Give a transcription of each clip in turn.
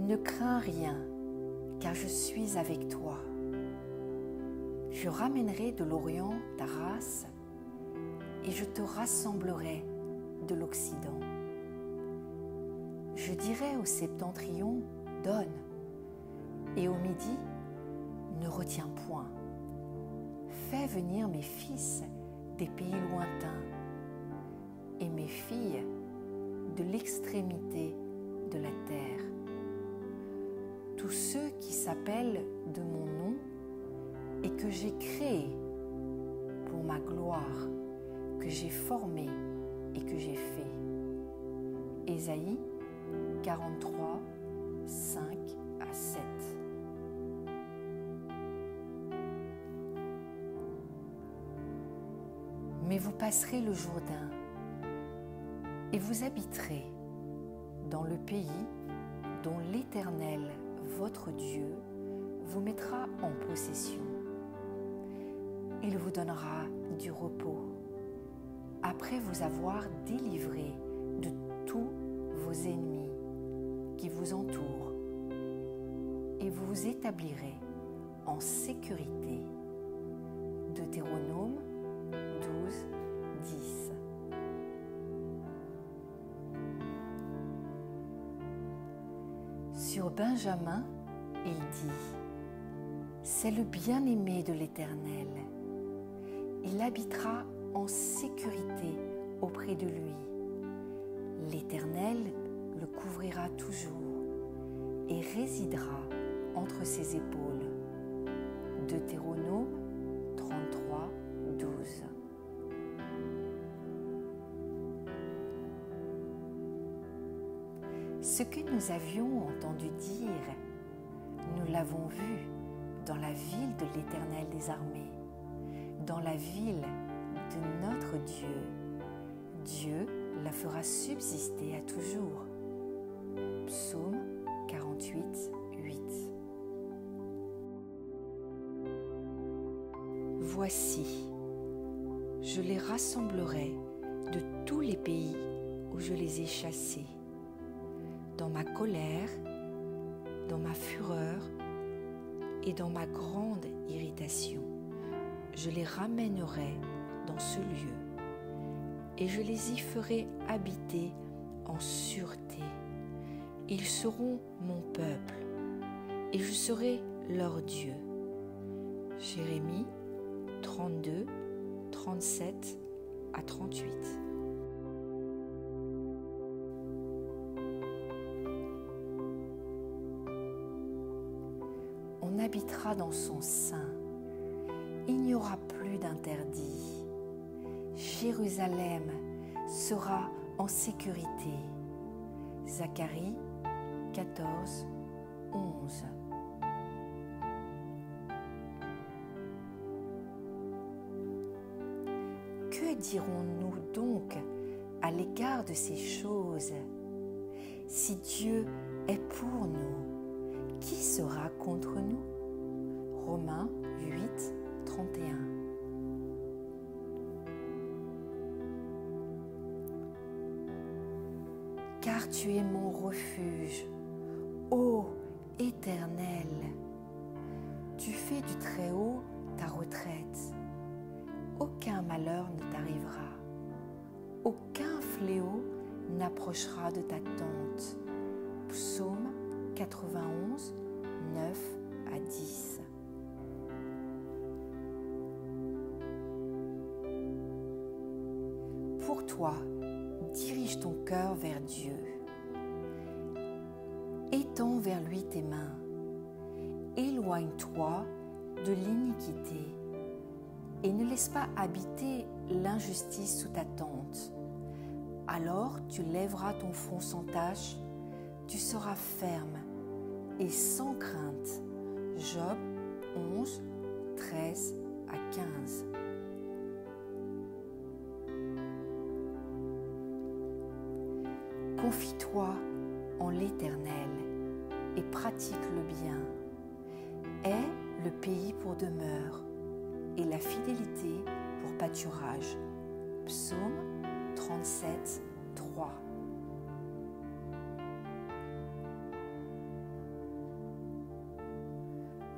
Ne crains rien, car je suis avec toi. Je ramènerai de l'Orient ta race et je te rassemblerai de l'Occident. Je dirai au septentrion, donne, et au midi, ne retiens point. Fais venir mes fils des pays lointains et mes filles de l'extrémité de la terre. Tous ceux qui s'appellent de mon nom et que j'ai créé pour ma gloire, que j'ai formé et que j'ai fait. Ésaïe 43, 5 à 7. Mais vous passerez le Jourdain et vous habiterez dans le pays dont l'Éternel, votre Dieu, vous mettra en possession. Il vous donnera du repos après vous avoir délivré de tous vos ennemis qui vous entourent, et vous vous établirez en sécurité. Deutéronome 12, 10. Sur Benjamin, il dit: c'est le bien-aimé de l'Éternel. Il habitera en sécurité auprès de lui. L'Éternel le couvrira toujours et résidera entre ses épaules. Deutéronome 33, 12. Ce que nous avions entendu dire, nous l'avons vu dans la ville de l'Éternel des armées, dans la ville de notre Dieu. Dieu la fera subsister à toujours. Psaume 48, 8. Voici, je les rassemblerai de tous les pays où je les ai chassés, dans ma colère, dans ma fureur et dans ma grande irritation. Je les ramènerai dans ce lieu et je les y ferai habiter en sûreté. Ils seront mon peuple et je serai leur Dieu. Jérémie 32, 37 à 38. On habitera dans son sein. Il n'y aura plus d'interdit. Jérusalem sera en sécurité. Zacharie 14, 11. Que dirons-nous donc à l'égard de ces choses? Si Dieu est pour nous, qui sera contre nous? Romains 8, 31. Car tu es mon refuge, ô Éternel. Tu fais du Très-Haut ta retraite. Aucun malheur ne t'arrivera. Aucun fléau n'approchera de ta tente. Psaume 91, 9 à 10. Pour toi, dirige ton cœur vers Dieu. Étends vers lui tes mains. Éloigne-toi de l'iniquité et ne laisse pas habiter l'injustice sous ta tente. Alors tu lèveras ton front sans tache, tu seras ferme et sans crainte. Job 11, 13 à 15. Confie-toi en l'Éternel et pratique le bien. Aie le pays pour demeure et la fidélité pour pâturage. Psaume 37, 3.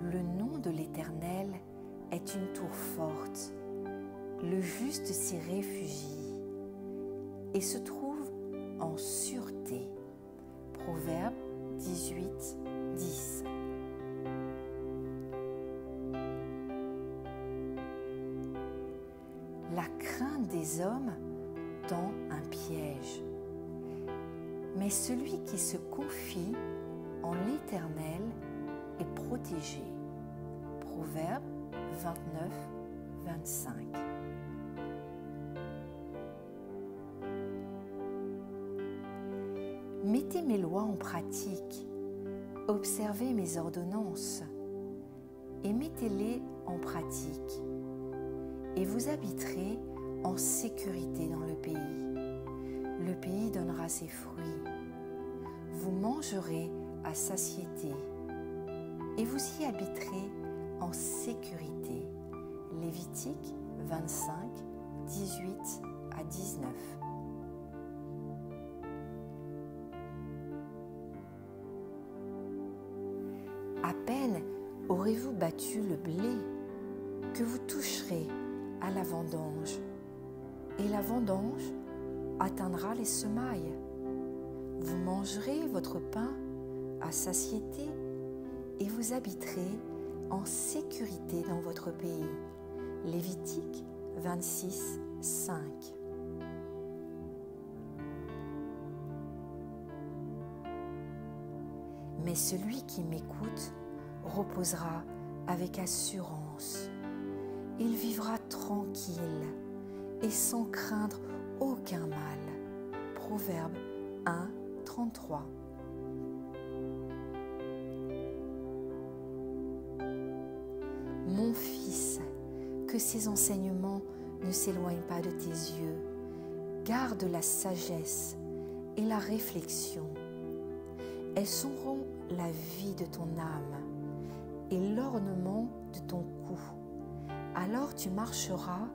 Le nom de l'Éternel est une tour forte. Le juste s'y réfugie et se trouve en sûreté. Proverbe 18, 10. La crainte des hommes tend un piège, mais celui qui se confie en l'Éternel est protégé. Proverbe 29, 25. Mettez mes lois en pratique, observez mes ordonnances et mettez-les en pratique, et vous habiterez en sécurité dans le pays. Le pays donnera ses fruits. Vous mangerez à satiété et vous y habiterez en sécurité. Lévitique 25, 18 à 19. À peine aurez-vous battu le blé que vous toucherez à la vendange, et la vendange atteindra les semailles. Vous mangerez votre pain à satiété et vous habiterez en sécurité dans votre pays. Lévitique 26, 5. Mais celui qui m'écoute reposera avec assurance. Il vivra tranquille et sans craindre aucun mal. Proverbe 1, 33. Mon fils, que ces enseignements ne s'éloignent pas de tes yeux. Garde la sagesse et la réflexion. Elles seront la vie de ton âme et l'ornement de ton cou. Alors tu marcheras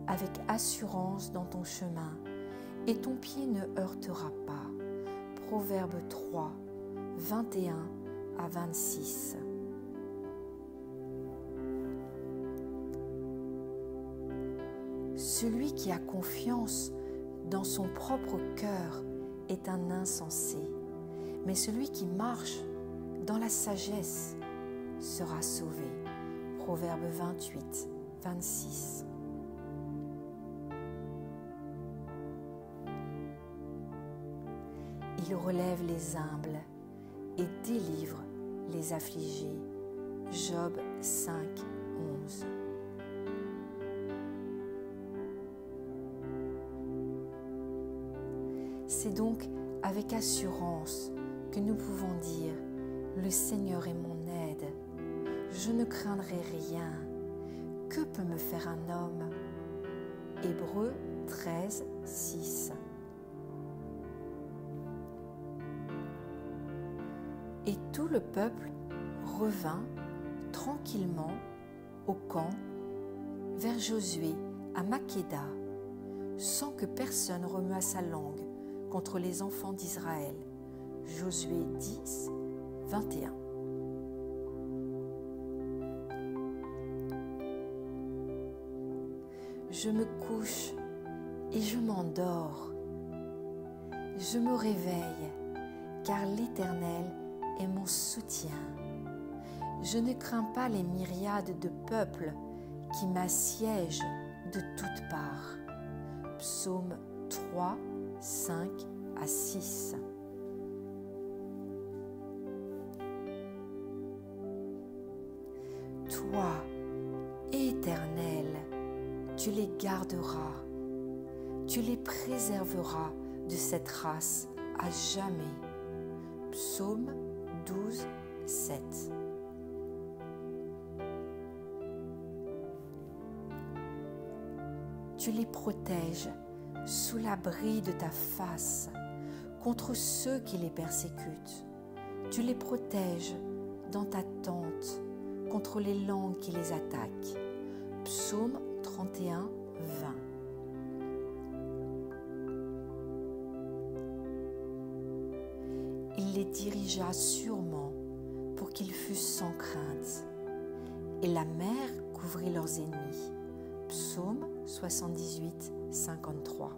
avec assurance dans ton chemin et ton pied ne heurtera pas. Proverbe 3, 21 à 26. Celui qui a confiance dans son propre cœur est un insensé, mais celui qui marche dans la sagesse sera sauvé. Proverbe 28, 26. Il relève les humbles et délivre les affligés. Job 5, 11. C'est donc avec assurance que nous pouvons dire « Le Seigneur est mon aide, je ne craindrai rien. Que peut me faire un homme ?» Hébreux 13, 6. Et tout le peuple revint tranquillement au camp vers Josué à Makkéda, sans que personne remuât sa langue contre les enfants d'Israël. Josué 10, 21. Je me couche et je m'endors. Je me réveille, car l'Éternel est mon soutien. Je ne crains pas les myriades de peuples qui m'assiègent de toutes parts. Psaume 3, 5 à 6. Toi, Éternel, tu les garderas, tu les préserveras de cette race à jamais. Psaume 12, 7. Tu les protèges sous l'abri de ta face contre ceux qui les persécutent. Tu les protèges dans ta tente contre les langues qui les attaquent. Psaume 31, 20. Il les dirigea sûrement pour qu'ils fussent sans crainte. et la mer couvrit leurs ennemis. Psaume 78, 53.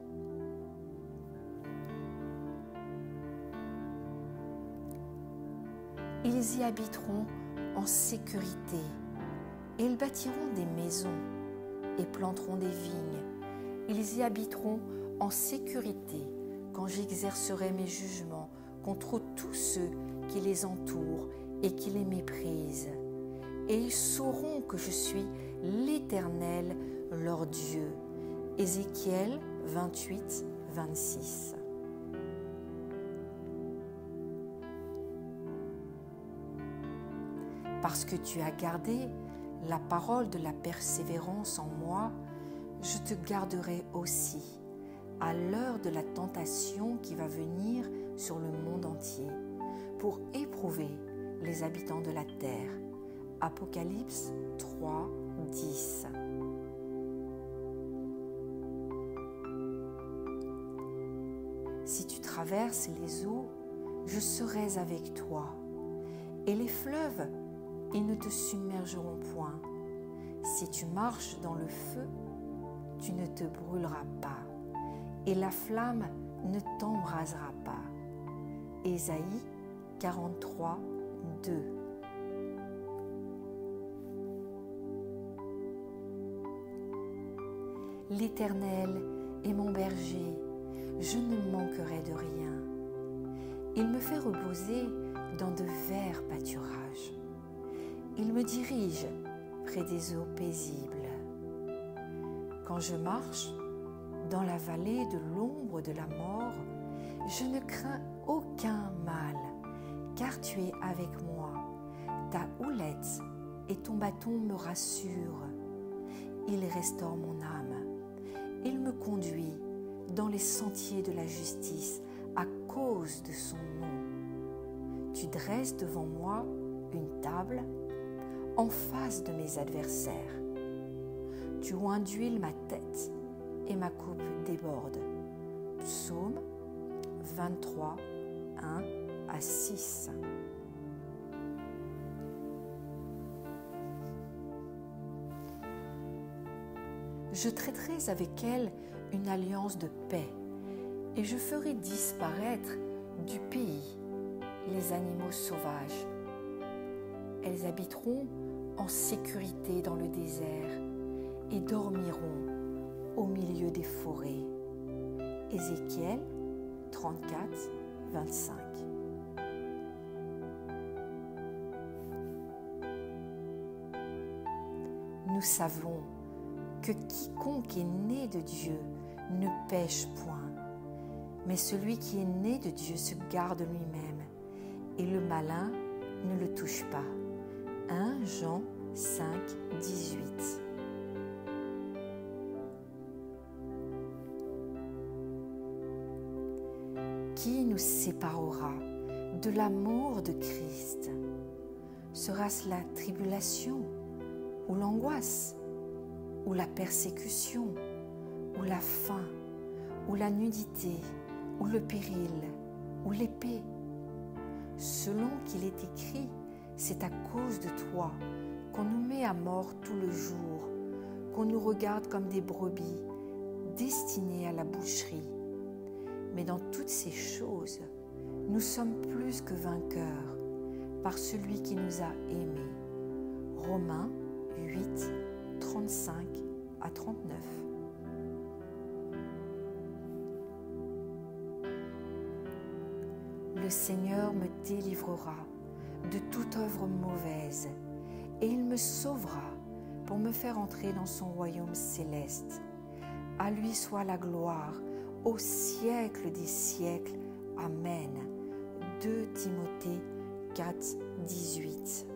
Ils y habiteront en sécurité, et ils bâtiront des maisons et planteront des vignes. Ils y habiteront en sécurité quand j'exercerai mes jugements contre tous ceux qui les entourent et qui les méprisent. Et ils sauront que je suis l'Éternel, leur Dieu. Ézéchiel 28, 26. Parce que tu as gardé la parole de la persévérance en moi, je te garderai aussi à l'heure de la tentation qui va venir sur le monde entier pour éprouver les habitants de la terre. Apocalypse 3, 10. Si tu traverses les eaux, je serai avec toi, et les fleuves, ils ne te submergeront point. Si tu marches dans le feu, tu ne te brûleras pas, et la flamme ne t'embrasera pas. Ésaïe 43, 2. L'Éternel est mon berger, je ne manquerai de rien. Il me fait reposer dans de verts pâturages. Il me dirige près des eaux paisibles. Quand je marche dans la vallée de l'ombre de la mort, je ne crains aucun mal, car tu es avec moi. Ta houlette et ton bâton me rassurent. Il restaure mon âme. Il me conduit dans les sentiers de la justice à cause de son nom. Tu dresses devant moi une table en face de mes adversaires. Tu oins d'huile ma tête et ma coupe déborde. Psaume 23, 1 à 6. Je traiterai avec elle une alliance de paix et je ferai disparaître du pays les animaux sauvages. Elles habiteront en sécurité dans le désert et dormiront au milieu des forêts. Ézéchiel 34, 25. Nous savons que quiconque est né de Dieu ne pêche point, mais celui qui est né de Dieu se garde lui-même, et le malin ne le touche pas. 1 Jean 5, 18. Qui nous séparera de l'amour de Christ? Sera-ce la tribulation ou l'angoisse, ou la persécution, ou la faim, ou la nudité, ou le péril, ou l'épée? Selon qu'il est écrit, c'est à cause de toi qu'on nous met à mort tout le jour, qu'on nous regarde comme des brebis destinées à la boucherie. Mais dans toutes ces choses, nous sommes plus que vainqueurs par celui qui nous a aimés. Romains 8, 35 à 39. Le Seigneur me délivrera de toute œuvre mauvaise, et il me sauvera pour me faire entrer dans son royaume céleste. À lui soit la gloire au siècle des siècles. Amen. 2 Timothée 4, 18.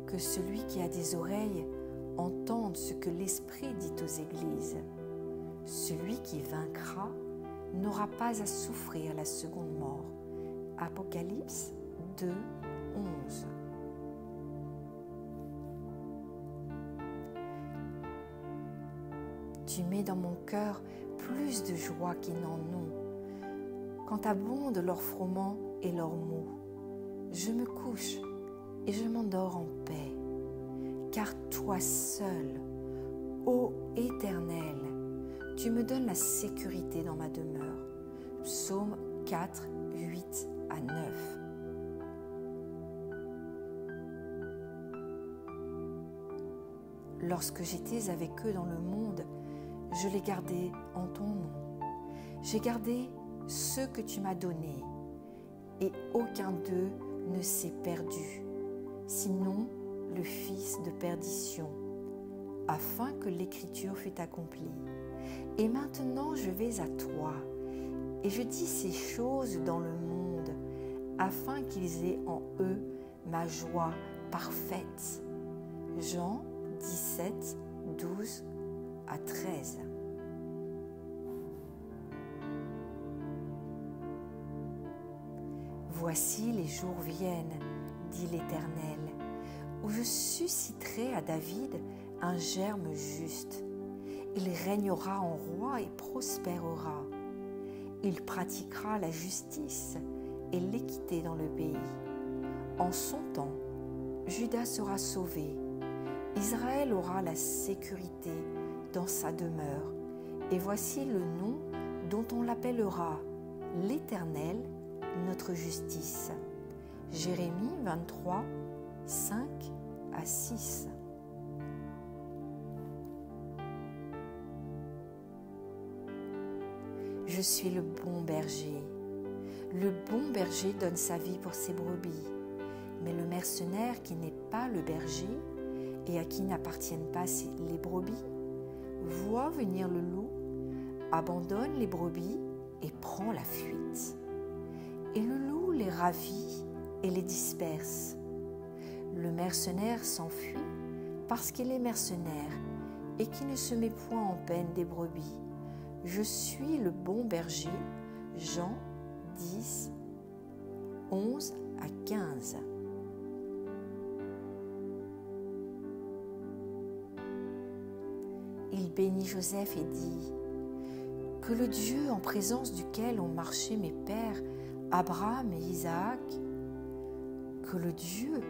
Que celui qui a des oreilles entende ce que l'Esprit dit aux églises. Celui qui vaincra n'aura pas à souffrir la seconde mort. Apocalypse 2, 11. Tu mets dans mon cœur plus de joie qu'ils n'en ont. Quand abondent leurs froment et leurs maux. Je me couche et je m'endors en paix, car toi seul, ô Éternel, tu me donnes la sécurité dans ma demeure. Psaume 4, 8 à 9. Lorsque j'étais avec eux dans le monde, je les gardais en ton nom. J'ai gardé ceux que tu m'as donnés, et aucun d'eux ne s'est perdu, sinon le fils de perdition, afin que l'écriture fût accomplie. Et maintenant je vais à toi, et je dis ces choses dans le monde, afin qu'ils aient en eux ma joie parfaite. Jean 17, 12 à 13. Voici les jours viennent, dit l'Éternel, où je susciterai à David un germe juste. Il régnera en roi et prospérera. Il pratiquera la justice et l'équité dans le pays. En son temps, Juda sera sauvé. Israël aura la sécurité dans sa demeure. Et voici le nom dont on l'appellera l'Éternel, notre justice. Jérémie 23, 5 à 6. Je suis le bon berger. Le bon berger donne sa vie pour ses brebis. Mais le mercenaire qui n'est pas le berger et à qui n'appartiennent pas les brebis, voit venir le loup, abandonne les brebis et prend la fuite. Et le loup les ravit et les disperse. Le mercenaire s'enfuit parce qu'il est mercenaire et qui ne se met point en peine des brebis. Je suis le bon berger. Jean 10, 11 à 15. Il bénit Joseph et dit : que le Dieu en présence duquel ont marché mes pères, Abraham et Isaac, que le Dieu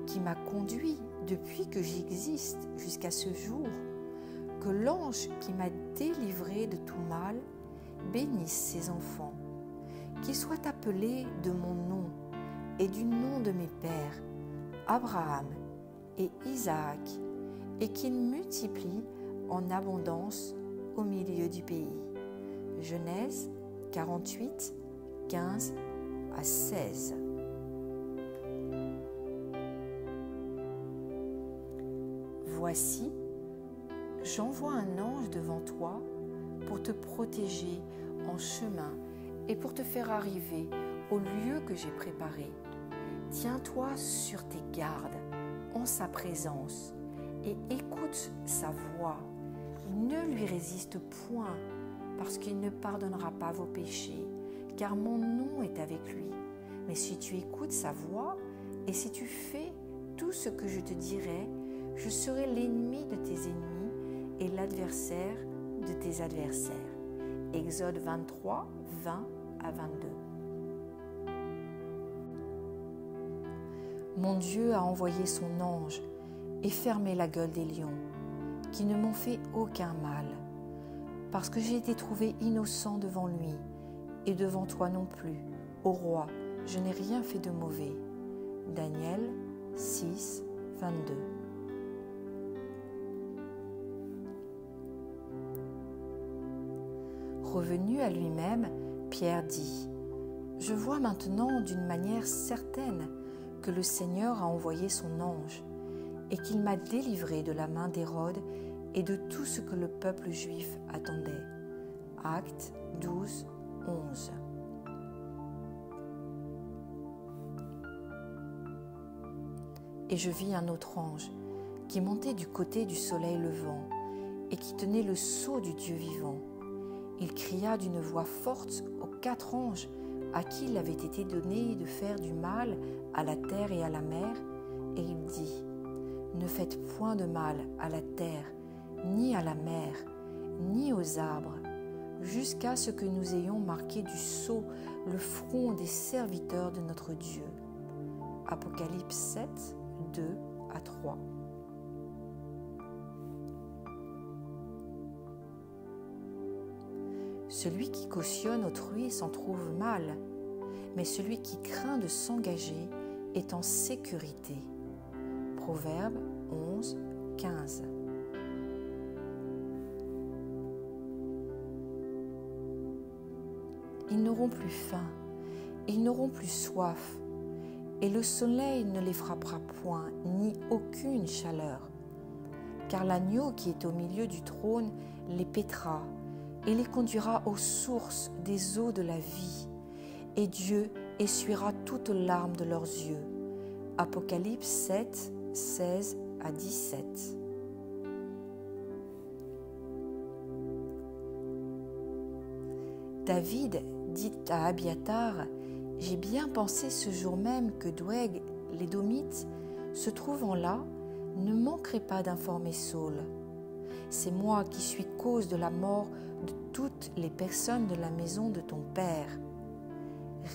qui m'a conduit depuis que j'existe jusqu'à ce jour, que l'ange qui m'a délivré de tout mal bénisse ses enfants, qu'ils soient appelés de mon nom et du nom de mes pères, Abraham et Isaac, et qu'ils multiplient en abondance au milieu du pays. Genèse 48, 15 à 16. Voici, j'envoie un ange devant toi pour te protéger en chemin et pour te faire arriver au lieu que j'ai préparé. Tiens-toi sur tes gardes en sa présence et écoute sa voix. Ne lui résiste point, parce qu'il ne pardonnera pas vos péchés, car mon nom est avec lui. Mais si tu écoutes sa voix et si tu fais tout ce que je te dirai, je serai l'ennemi de tes ennemis et l'adversaire de tes adversaires. Exode 23, 20 à 22. Mon Dieu a envoyé son ange et fermé la gueule des lions, qui ne m'ont fait aucun mal, parce que j'ai été trouvé innocent devant lui, et devant toi non plus, ô roi, je n'ai rien fait de mauvais. Daniel 6, 22. Revenu à lui-même, Pierre dit : je vois maintenant d'une manière certaine que le Seigneur a envoyé son ange et qu'il m'a délivré de la main d'Hérode et de tout ce que le peuple juif attendait. Actes 12, 11. Et je vis un autre ange qui montait du côté du soleil levant et qui tenait le sceau du Dieu vivant. Il cria d'une voix forte aux 4 anges à qui il avait été donné de faire du mal à la terre et à la mer, et il dit : ne faites point de mal à la terre, ni à la mer, ni aux arbres, jusqu'à ce que nous ayons marqué du sceau le front des serviteurs de notre Dieu. Apocalypse 7, 2 à 3. Celui qui cautionne autrui s'en trouve mal, mais celui qui craint de s'engager est en sécurité. Proverbe 11, 15. Ils n'auront plus faim, ils n'auront plus soif, et le soleil ne les frappera point, ni aucune chaleur. Car l'agneau qui est au milieu du trône les paîtra, et les conduira aux sources des eaux de la vie, et Dieu essuiera toutes larmes de leurs yeux. Apocalypse 7, 16 à 17. David dit à Abiathar: « J'ai bien pensé ce jour même que Doeg, l'Édomite, se trouvant là, ne manquerait pas d'informer Saul. C'est moi qui suis cause de la mort de toutes les personnes de la maison de ton père.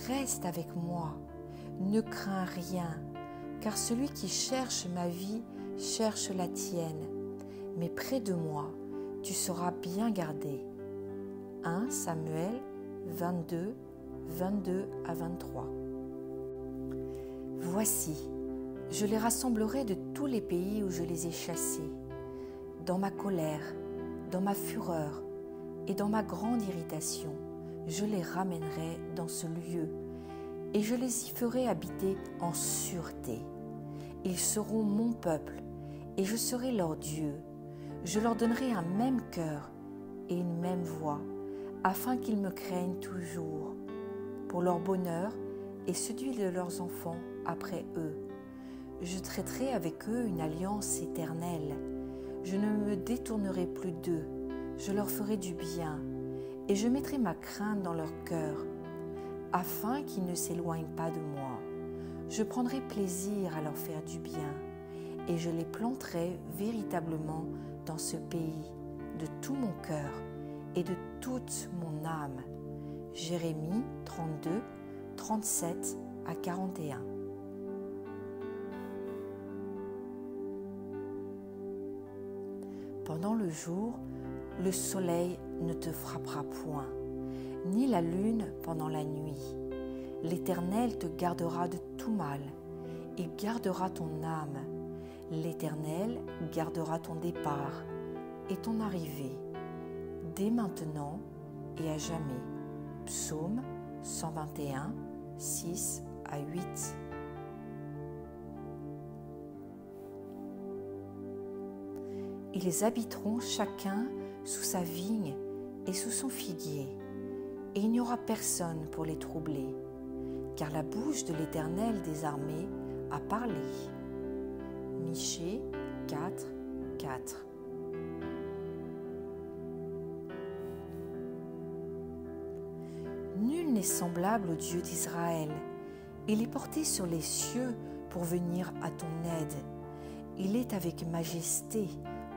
Reste avec moi, ne crains rien, car celui qui cherche ma vie cherche la tienne. Mais près de moi, tu seras bien gardé. » 1 Samuel 22, 22 à 23. Voici, je les rassemblerai de tous les pays où je les ai chassés. Dans ma colère, dans ma fureur et dans ma grande irritation, je les ramènerai dans ce lieu et je les y ferai habiter en sûreté. Ils seront mon peuple et je serai leur Dieu. Je leur donnerai un même cœur et une même voix, afin qu'ils me craignent toujours, pour leur bonheur et celui de leurs enfants après eux. Je traiterai avec eux une alliance éternelle. Je ne me détournerai plus d'eux, je leur ferai du bien, et je mettrai ma crainte dans leur cœur, afin qu'ils ne s'éloignent pas de moi. Je prendrai plaisir à leur faire du bien, et je les planterai véritablement dans ce pays, de tout mon cœur et de toute mon âme. Jérémie 32, 37 à 41. Pendant le jour, le soleil ne te frappera point, ni la lune pendant la nuit. L'Éternel te gardera de tout mal, il gardera ton âme. L'Éternel gardera ton départ et ton arrivée, dès maintenant et à jamais. Psaume 121, 6 à 8. Ils habiteront chacun sous sa vigne et sous son figuier, et il n'y aura personne pour les troubler, car la bouche de l'Éternel des armées a parlé. Michée 4, 4. Nul n'est semblable au Dieu d'Israël. Il est porté sur les cieux pour venir à ton aide. Il est avec majesté,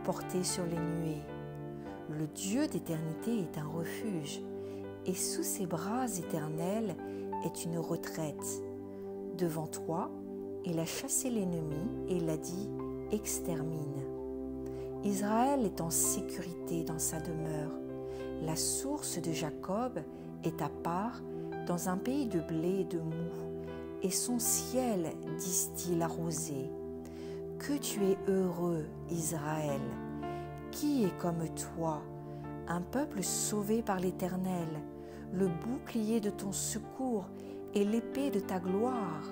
porté sur les nuées. Le Dieu d'éternité est un refuge, et sous ses bras éternels est une retraite. Devant toi, il a chassé l'ennemi et il a dit « Extermine ». Israël est en sécurité dans sa demeure. La source de Jacob est à part dans un pays de blé et de moût, et son ciel distille la rosée. Que tu es heureux, Israël! Qui est comme toi, un peuple sauvé par l'Éternel, le bouclier de ton secours et l'épée de ta gloire?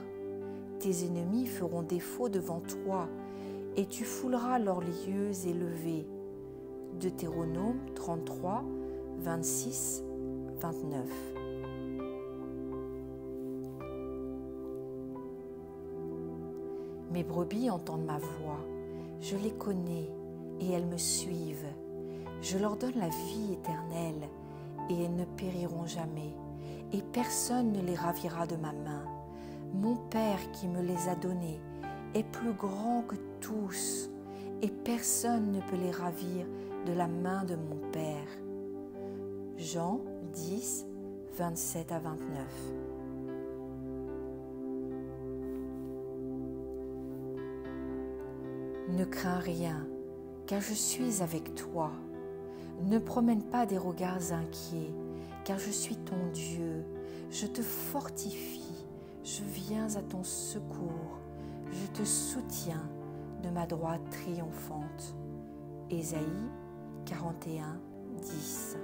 Tes ennemis feront défaut devant toi, et tu fouleras leurs lieux élevés. Deutéronome 33, 26, 29. Mes brebis entendent ma voix, je les connais et elles me suivent. Je leur donne la vie éternelle et elles ne périront jamais, et personne ne les ravira de ma main. Mon Père qui me les a donnés est plus grand que tous, et personne ne peut les ravir de la main de mon Père. Jean 10, 27 à 29. Ne crains rien, car je suis avec toi. Ne promène pas des regards inquiets, car je suis ton Dieu. Je te fortifie, je viens à ton secours, je te soutiens de ma droite triomphante. Ésaïe 41, 10.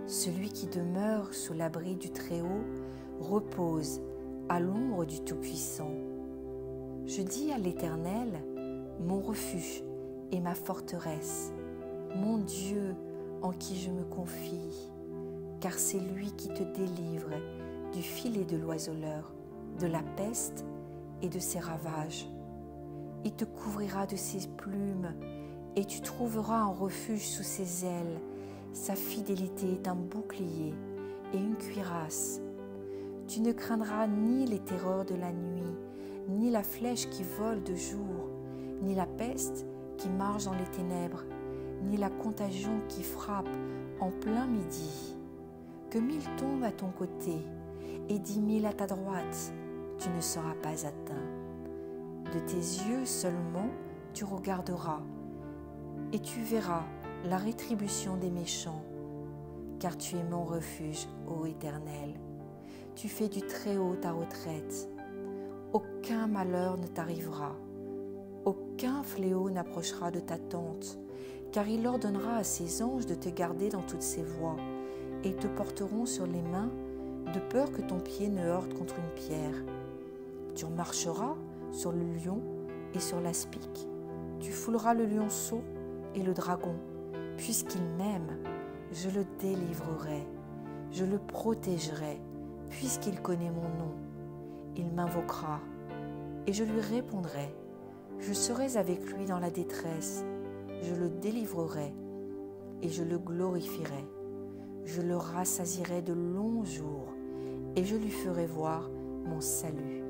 Celui qui demeure sous l'abri du Très-Haut repose à l'ombre du Tout-Puissant. Je dis à l'Éternel, mon refuge et ma forteresse, mon Dieu en qui je me confie, car c'est lui qui te délivre du filet de l'oiseleur, de la peste et de ses ravages. Il te couvrira de ses plumes et tu trouveras un refuge sous ses ailes. Sa fidélité est un bouclier et une cuirasse. Tu ne craindras ni les terreurs de la nuit, ni la flèche qui vole de jour, ni la peste qui marche dans les ténèbres, ni la contagion qui frappe en plein midi. Que 1000 tombent à ton côté et 10 000 à ta droite, tu ne seras pas atteint. De tes yeux seulement tu regarderas et tu verras la rétribution des méchants, car tu es mon refuge, ô Éternel. Tu fais du Très-Haut ta retraite. Aucun malheur ne t'arrivera, aucun fléau n'approchera de ta tente, car il ordonnera à ses anges de te garder dans toutes ses voies, et ils te porteront sur les mains, de peur que ton pied ne heurte contre une pierre. Tu marcheras sur le lion et sur l'aspic. Tu fouleras le lionceau et le dragon. Puisqu'il m'aime, je le délivrerai, je le protégerai, puisqu'il connaît mon nom. Il m'invoquera, et je lui répondrai. Je serai avec lui dans la détresse, je le délivrerai, et je le glorifierai. Je le rassasierai de longs jours, et je lui ferai voir mon salut.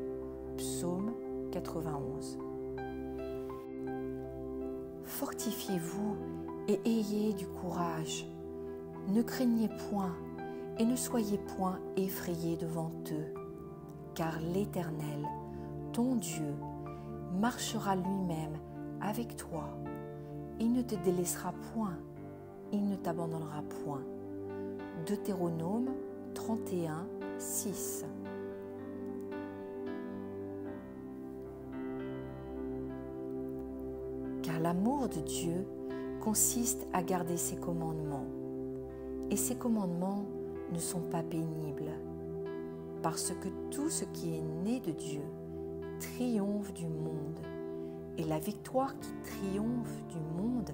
Psaume 91. Fortifiez-vous et ayez du courage. Ne craignez point et ne soyez point effrayés devant eux, car l'Éternel, ton Dieu, marchera lui-même avec toi. Il ne te délaissera point, il ne t'abandonnera point. Deutéronome 31, 6. Car l'amour de Dieu consiste à garder ses commandements, et ses commandements ne sont pas pénibles, parce que tout ce qui est né de Dieu triomphe du monde, et la victoire qui triomphe du monde,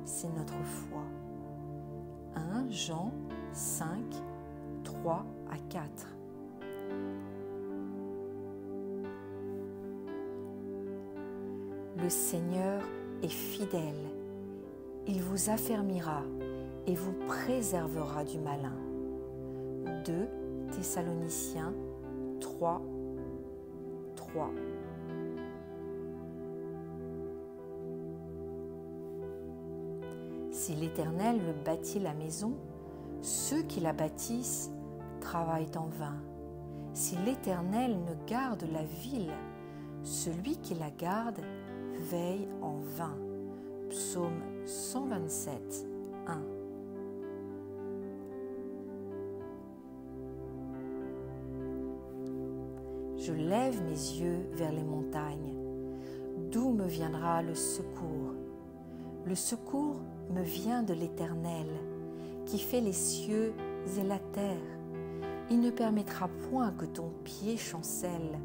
c'est notre foi. 1 Jean 5, 3 à 4. Le Seigneur est fidèle. Il vous affermira et vous préservera du malin. 2 Thessaloniciens 3, 3. Si l'Éternel me bâtit la maison, ceux qui la bâtissent travaillent en vain. Si l'Éternel me garde la ville, celui qui la garde veille en vain. Psaume 127, 1. Je lève mes yeux vers les montagnes. D'où me viendra le secours? Le secours me vient de l'Éternel, qui fait les cieux et la terre. Il ne permettra point que ton pied chancelle.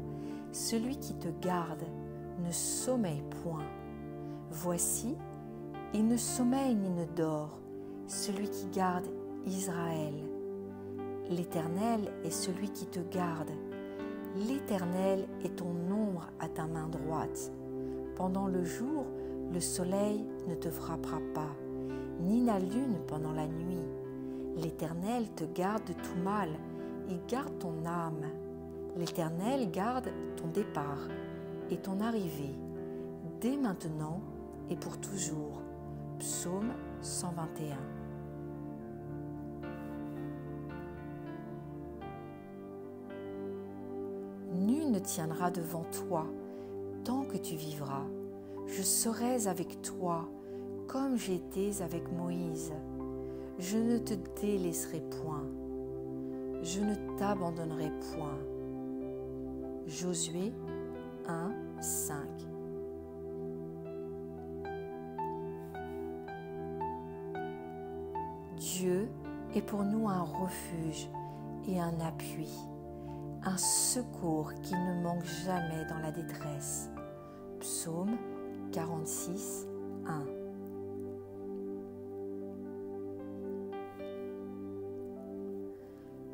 Celui qui te garde ne sommeille point. Voici, il ne sommeille ni ne dort, celui qui garde Israël. L'Éternel est celui qui te garde. L'Éternel est ton ombre à ta main droite. Pendant le jour, le soleil ne te frappera pas, ni la lune pendant la nuit. L'Éternel te garde de tout mal, il garde ton âme. L'Éternel garde ton départ et ton arrivée, dès maintenant et pour toujours. Psaume 121. Nul ne tiendra devant toi tant que tu vivras. Je serai avec toi comme j'étais avec Moïse. Je ne te délaisserai point. Je ne t'abandonnerai point. Josué 1, 5. Dieu est pour nous un refuge et un appui, un secours qui ne manque jamais dans la détresse. Psaume 46, 1.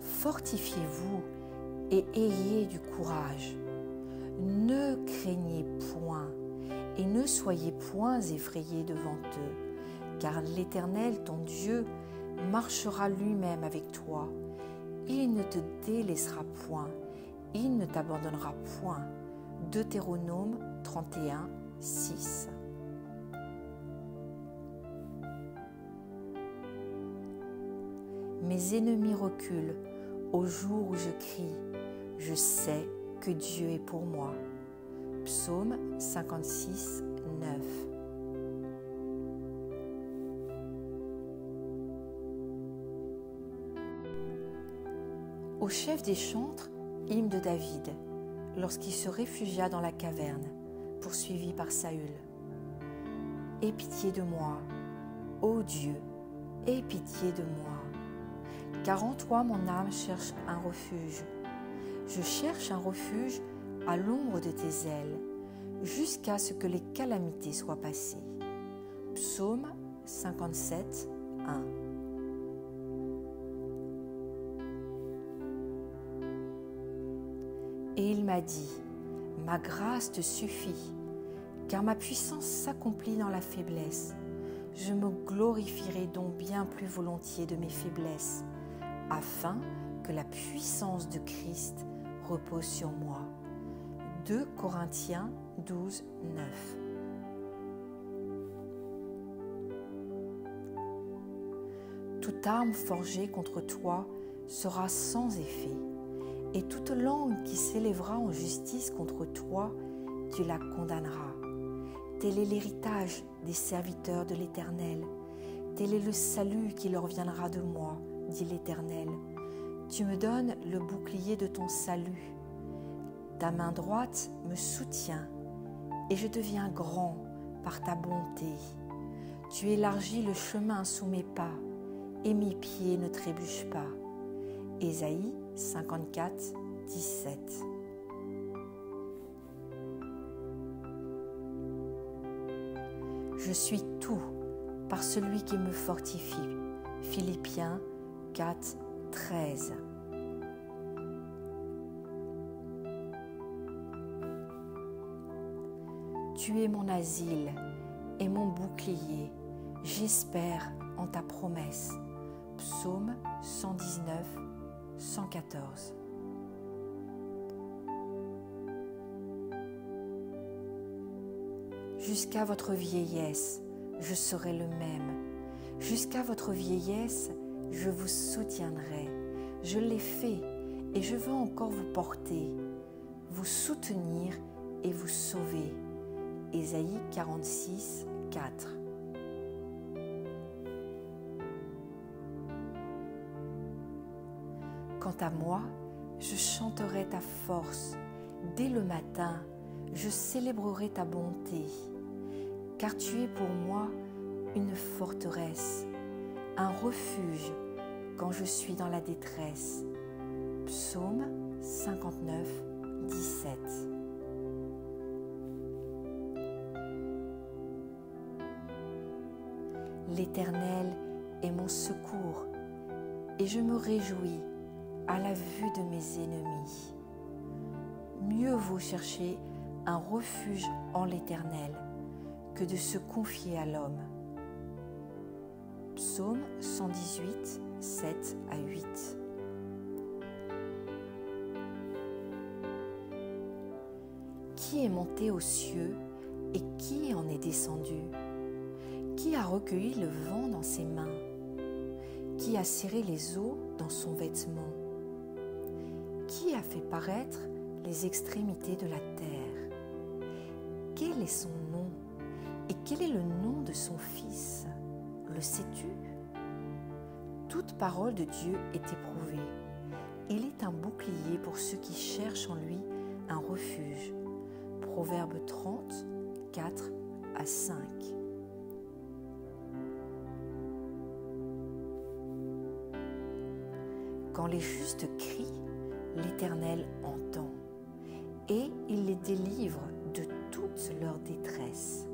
Fortifiez-vous et ayez du courage. Ne craignez point et ne soyez point effrayés devant eux, car l'Éternel, ton Dieu, marchera lui-même avec toi. Il ne te délaissera point, il ne t'abandonnera point. Deutéronome 31, 6. Mes ennemis reculent au jour où je crie. Je sais que Dieu est pour moi. Psaume 56, 9. Au chef des chantres, hymne de David, lorsqu'il se réfugia dans la caverne, poursuivi par Saül. Aie pitié de moi, ô Dieu, aie pitié de moi. Car en toi mon âme cherche un refuge. Je cherche un refuge à l'ombre de tes ailes, jusqu'à ce que les calamités soient passées. Psaume 57, 1. Et il m'a dit, ma grâce te suffit, car ma puissance s'accomplit dans la faiblesse. Je me glorifierai donc bien plus volontiers de mes faiblesses, afin que la puissance de Christ repose sur moi. 2 Corinthiens 12, 9. Toute arme forgée contre toi sera sans effet, et toute langue qui s'élèvera en justice contre toi, tu la condamneras. Tel est l'héritage des serviteurs de l'Éternel. Tel est le salut qui leur viendra de moi, dit l'Éternel. Tu me donnes le bouclier de ton salut. Ta main droite me soutient, et je deviens grand par ta bonté. Tu élargis le chemin sous mes pas, et mes pieds ne trébuchent pas. Ésaïe 54, 17. Je suis tout par celui qui me fortifie. Philippiens 4, 13. Tu es mon asile et mon bouclier. J'espère en ta promesse. Psaume 119, 114. Jusqu'à votre vieillesse, je serai le même. Jusqu'à votre vieillesse, je vous soutiendrai. Je l'ai fait et je veux encore vous porter, vous soutenir et vous sauver. Ésaïe 46, 4. Quant à moi, je chanterai ta force. Dès le matin, je célébrerai ta bonté. Car tu es pour moi une forteresse, un refuge quand je suis dans la détresse. Psaume 59, 17. L'Éternel est mon secours, et je me réjouis à la vue de mes ennemis. Mieux vaut chercher un refuge en l'Éternel que de se confier à l'homme. Psaume 118, 7 à 8. Qui est monté aux cieux et qui en est descendu? recueilli le vent dans ses mains? Qui a serré les eaux dans son vêtement? Qui a fait paraître les extrémités de la terre? Quel est son nom et quel est le nom de son Fils? Le sais-tu? Toute parole de Dieu est éprouvée. Il est un bouclier pour ceux qui cherchent en lui un refuge. Proverbe 30, 4 à 5. Quand les justes crient, l'Éternel entend et il les délivre de toute leur détresse.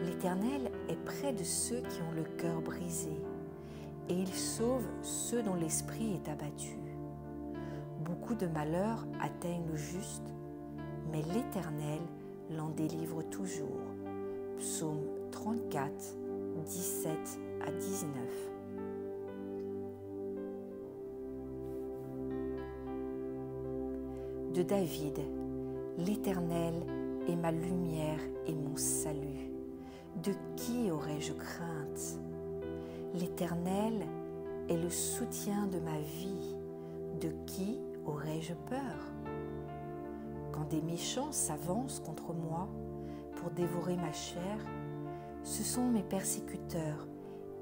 L'Éternel est près de ceux qui ont le cœur brisé et il sauve ceux dont l'esprit est abattu. Beaucoup de malheurs atteignent le juste, mais l'Éternel l'en délivre toujours. Psaume 34, 17 à 19. De David, l'Éternel est ma lumière et mon salut. De qui aurais-je crainte? L'Éternel est le soutien de ma vie. De qui aurais-je peur? Quand des méchants s'avancent contre moi pour dévorer ma chair, ce sont mes persécuteurs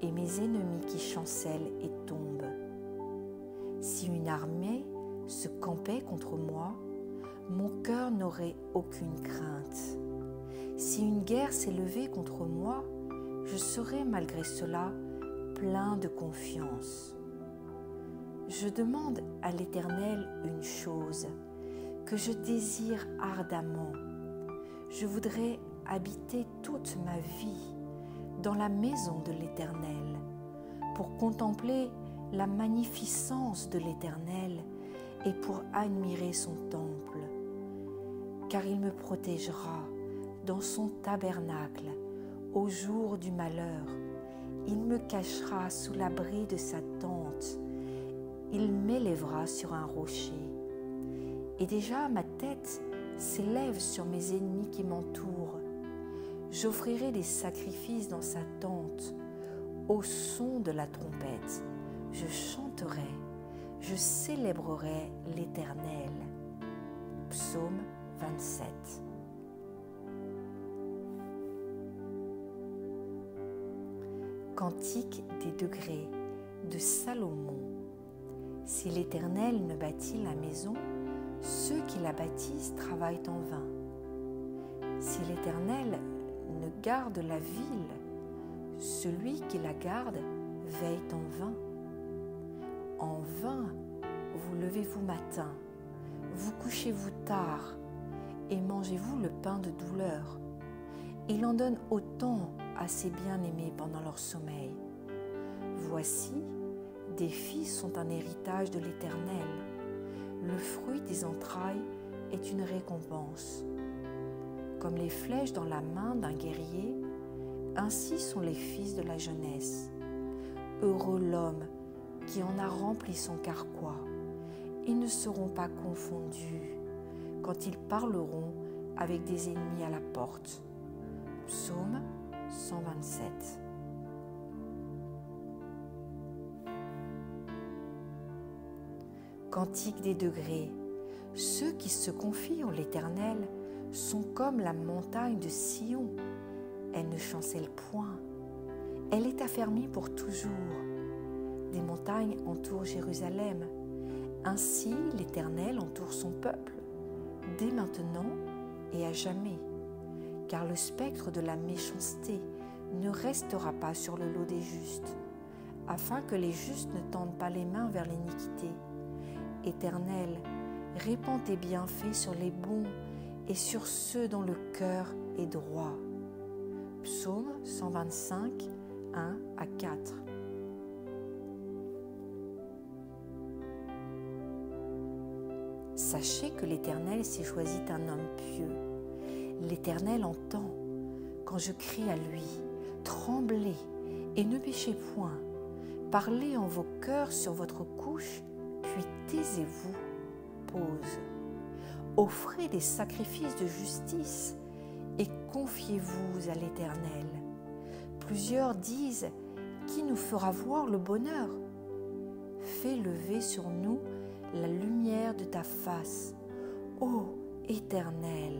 et mes ennemis qui chancellent et tombent. Si une armée se campait contre moi, mon cœur n'aurait aucune crainte. Si une guerre s'élevait contre moi, je serais malgré cela plein de confiance. Je demande à l'Éternel une chose que je désire ardemment. Je voudrais habiter toute ma vie dans la maison de l'Éternel pour contempler la magnificence de l'Éternel et pour admirer son temple. Car il me protégera dans son tabernacle au jour du malheur. Il me cachera sous l'abri de sa tente. Il m'élèvera sur un rocher. Et déjà ma tête s'élève sur mes ennemis qui m'entourent. J'offrirai des sacrifices dans sa tente. Au son de la trompette, je chanterai, je célébrerai l'Éternel. Psaume 27. Cantique des degrés de Salomon. Si l'Éternel ne bâtit la maison, ceux qui la bâtissent travaillent en vain. Si l'Éternel ne garde la ville, celui qui la garde veille en vain. En vain, vous levez-vous matin, vous couchez-vous tard et mangez-vous le pain de douleur. Il en donne autant à ses bien-aimés pendant leur sommeil. Voici, des filles sont un héritage de l'Éternel. Le fruit des entrailles est une récompense. Comme les flèches dans la main d'un guerrier, ainsi sont les fils de la jeunesse. Heureux l'homme qui en a rempli son carquois. Ils ne seront pas confondus quand ils parleront avec des ennemis à la porte. Psaume 127. Cantique des degrés. Ceux qui se confient en l'Éternel sont comme la montagne de Sion. Elle ne chancelle point. Elle est affermie pour toujours. Des montagnes entourent Jérusalem. Ainsi l'Éternel entoure son peuple, dès maintenant et à jamais. Car le spectre de la méchanceté ne restera pas sur le lot des justes, afin que les justes ne tendent pas les mains vers l'iniquité. Éternel, répands tes bienfaits sur les bons et sur ceux dont le cœur est droit. Psaume 125, 1 à 4. Sachez que l'Éternel s'est choisi un homme pieux. L'Éternel entend quand je crie à lui. Tremblez et ne péchez point. Parlez en vos cœurs sur votre couche, puis taisez-vous. Pause. Offrez des sacrifices de justice et confiez-vous à l'Éternel. Plusieurs disent, qui nous fera voir le bonheur? Fais lever sur nous la lumière de ta face. Ô Éternel,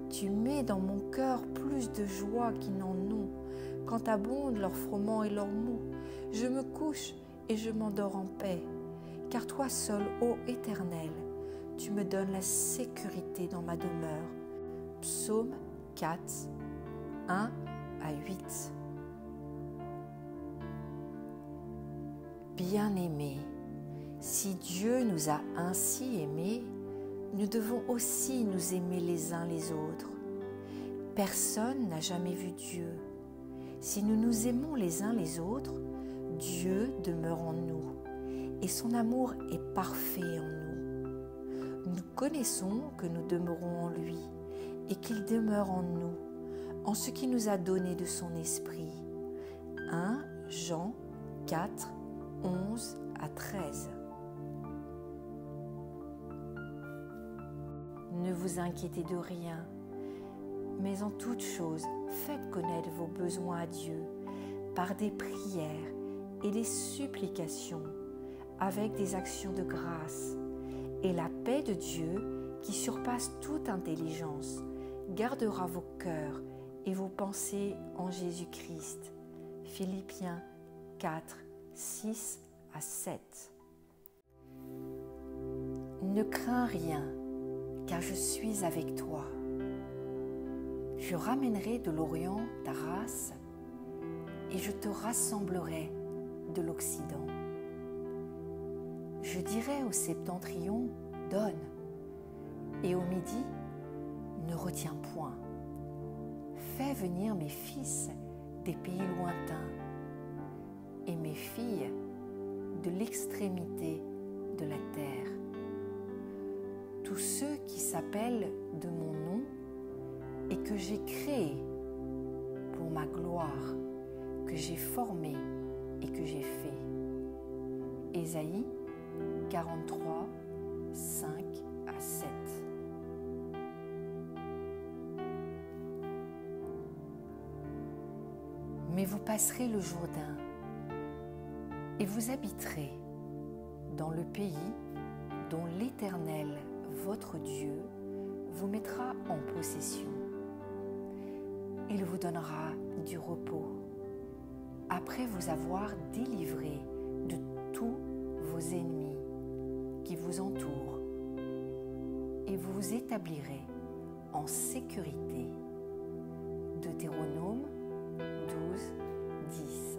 tu mets dans mon cœur plus de joie qu'ils n'en ont, quand abondent leurs froment et leurs maux. Je me couche et je m'endors en paix, car toi seul, ô Éternel, tu me donnes la sécurité dans ma demeure. Psaume 4, 1 à 8. Bien-aimés, si Dieu nous a ainsi aimés, nous devons aussi nous aimer les uns les autres. Personne n'a jamais vu Dieu. Si nous nous aimons les uns les autres, Dieu demeure en nous et son amour est parfait en nous. Nous connaissons que nous demeurons en lui et qu'il demeure en nous, en ce qu'il nous a donné de son esprit. 1 Jean 4, 11 à 13. Ne vous inquiétez de rien, mais en toute chose, faites connaître vos besoins à Dieu par des prières et des supplications, avec des actions de grâce. Et la paix de Dieu, qui surpasse toute intelligence, gardera vos cœurs et vos pensées en Jésus-Christ. Philippiens 4, 6 à 7. Ne crains rien, car je suis avec toi. Je ramènerai de l'Orient ta race, et je te rassemblerai de l'Occident. Je dirai au septentrion, donne, et au midi, ne retiens point. Fais venir mes fils des pays lointains, et mes filles de l'extrémité de la terre. Tous ceux qui s'appellent de mon nom et que j'ai créé pour ma gloire, que j'ai formé et que j'ai fait. Ésaïe 43, 5 à 7. Mais vous passerez le Jourdain et vous habiterez dans le pays dont l'Éternel, votre Dieu, vous mettra en possession. Il vous donnera du repos, après vous avoir délivré de tous vos ennemis qui vous entourent, et vous vous établirez en sécurité. Deutéronome 12, 10.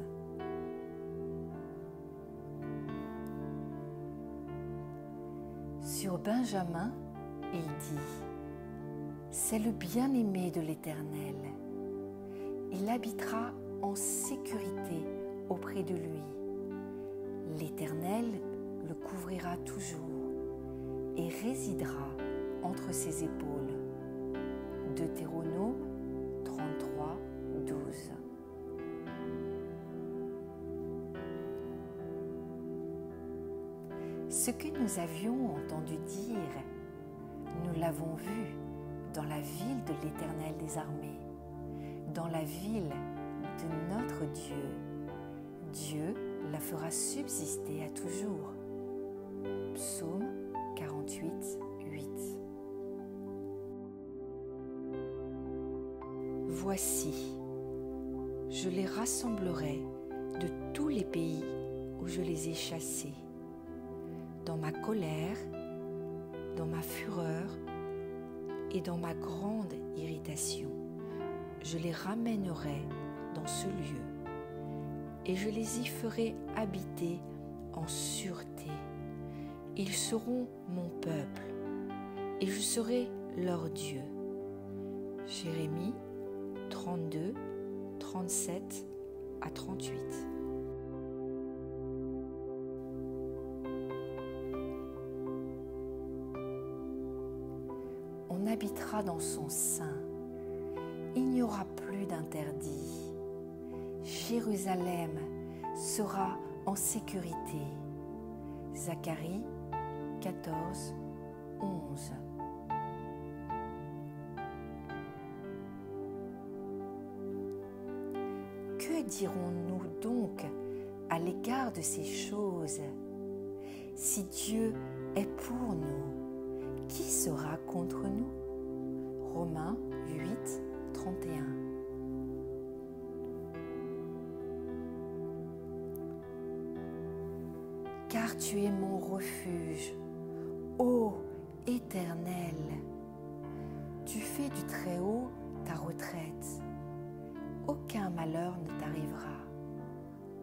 Sur Benjamin, il dit, c'est le bien-aimé de l'Éternel. Il habitera en sécurité auprès de lui. L'Éternel le couvrira toujours et résidera entre ses épaules. Deutéronome 33, 12. Ce que nous avions entendu dire, nous l'avons vu dans la ville de l'Éternel des armées, dans la ville de notre Dieu. Dieu la fera subsister à toujours. Psaume 48, 8. Voici, je les rassemblerai de tous les pays où je les ai chassés. Dans ma colère, dans ma fureur et dans ma grande irritation, je les ramènerai dans ce lieu et je les y ferai habiter en sûreté. Ils seront mon peuple et je serai leur Dieu. Jérémie 32, 37 à 38. On habitera dans son sein. Il n'y aura plus d'interdit. Jérusalem sera en sécurité. Zacharie 14, 11. Que dirons-nous donc à l'égard de ces choses? Si Dieu est pour nous, qui sera contre nous? Romains 8, 31. Car tu es mon refuge, ô Éternel. Tu fais du Très-Haut ta retraite. Aucun malheur ne t'arrivera.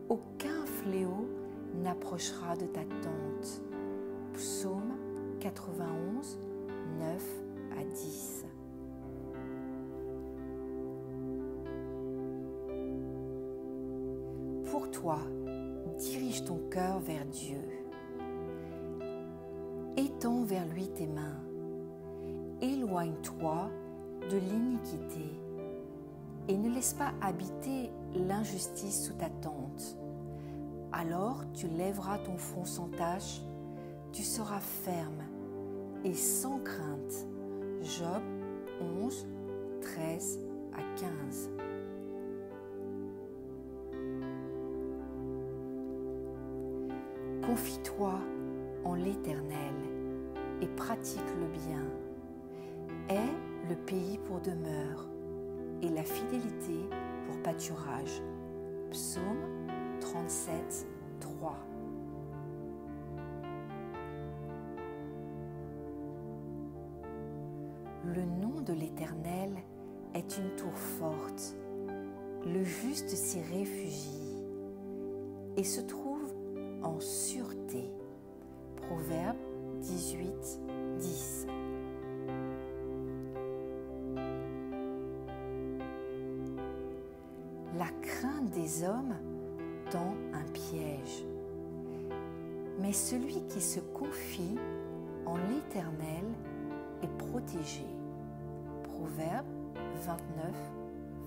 Aucun fléau n'approchera de ta tente. Psaume 91, 9 à 10. Pour toi, dirige ton cœur vers Dieu. Étends vers lui tes mains. Éloigne-toi de l'iniquité et ne laisse pas habiter l'injustice sous ta tente. Alors tu lèveras ton front sans tache, tu seras ferme et sans crainte. Job 11, 13 à 15. Confie-toi en l'Éternel et pratique le bien. Aie le pays pour demeure et la fidélité pour pâturage. Psaume 37, 3. Le nom de l'Éternel est une tour forte. Le juste s'y réfugie et se trouve en sûreté. Proverbe 18, 10. La crainte des hommes tend un piège, mais celui qui se confie en l'Éternel est protégé. Proverbe 29,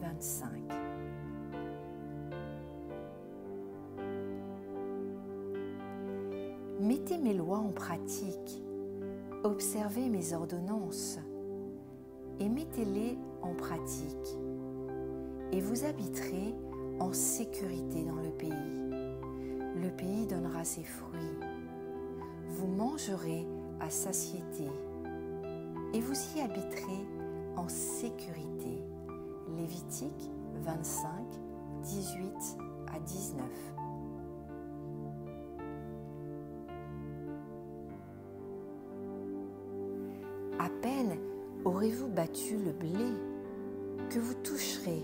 25. Mettez mes lois en pratique, observez mes ordonnances et mettez-les en pratique, et vous habiterez en sécurité dans le pays. Le pays donnera ses fruits. Vous mangerez à satiété et vous y habiterez en sécurité. Lévitique 25, 18 à 19. À peine aurez-vous battu le blé que vous toucherez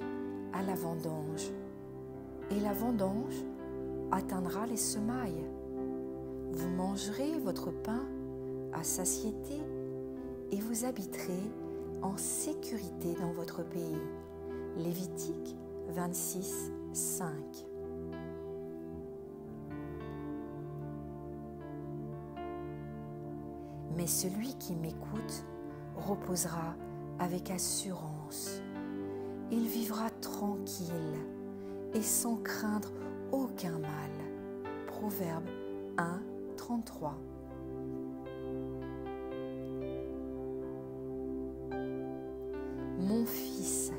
à la vendange, et la vendange atteindra les semailles. Vous mangerez votre pain à satiété et vous habiterez en sécurité dans votre pays. Lévitique 26, 5. Mais celui qui m'écoute reposera avec assurance. Il vivra tranquille et sans craindre aucun mal. Proverbe 1, 33. Mon fils,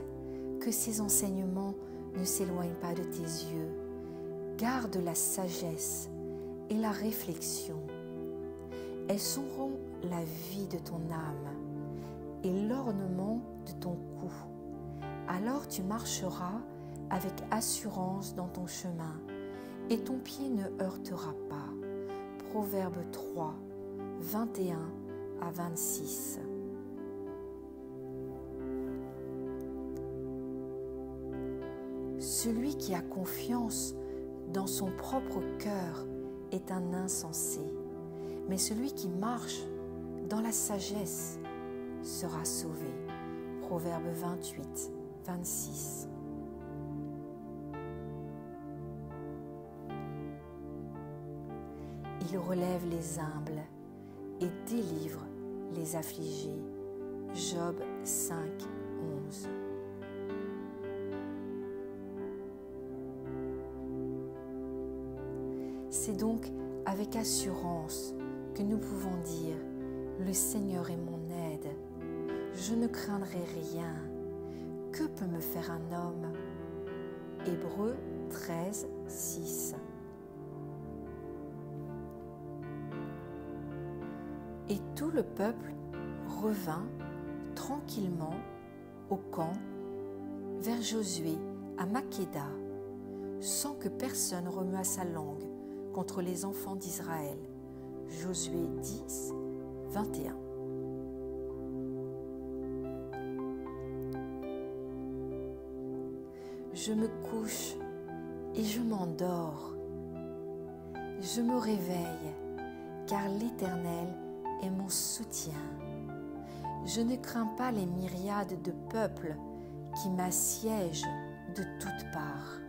que ces enseignements ne s'éloignent pas de tes yeux. Garde la sagesse et la réflexion. Elles seront la vie de ton âme et l'ornement de ton cou. Alors tu marcheras avec assurance dans ton chemin et ton pied ne heurtera pas. Proverbe 3, 21 à 26. Celui qui a confiance dans son propre cœur est un insensé, mais celui qui marche dans la sagesse sera sauvé. Proverbe 28, 26. Il relève les humbles et délivre les affligés. Job 5, 11. C'est donc avec assurance que nous pouvons dire « Le Seigneur est mon aide, je ne craindrai rien. Que peut me faire un homme » Hébreux 13, 6. Et tout le peuple revint tranquillement au camp vers Josué à Makéda, sans que personne remuât sa langue contre les enfants d'Israël. Josué 10, 21. Je me couche et je m'endors. Je me réveille, car l'Éternel est mon soutien. Je ne crains pas les myriades de peuples qui m'assiègent de toutes parts.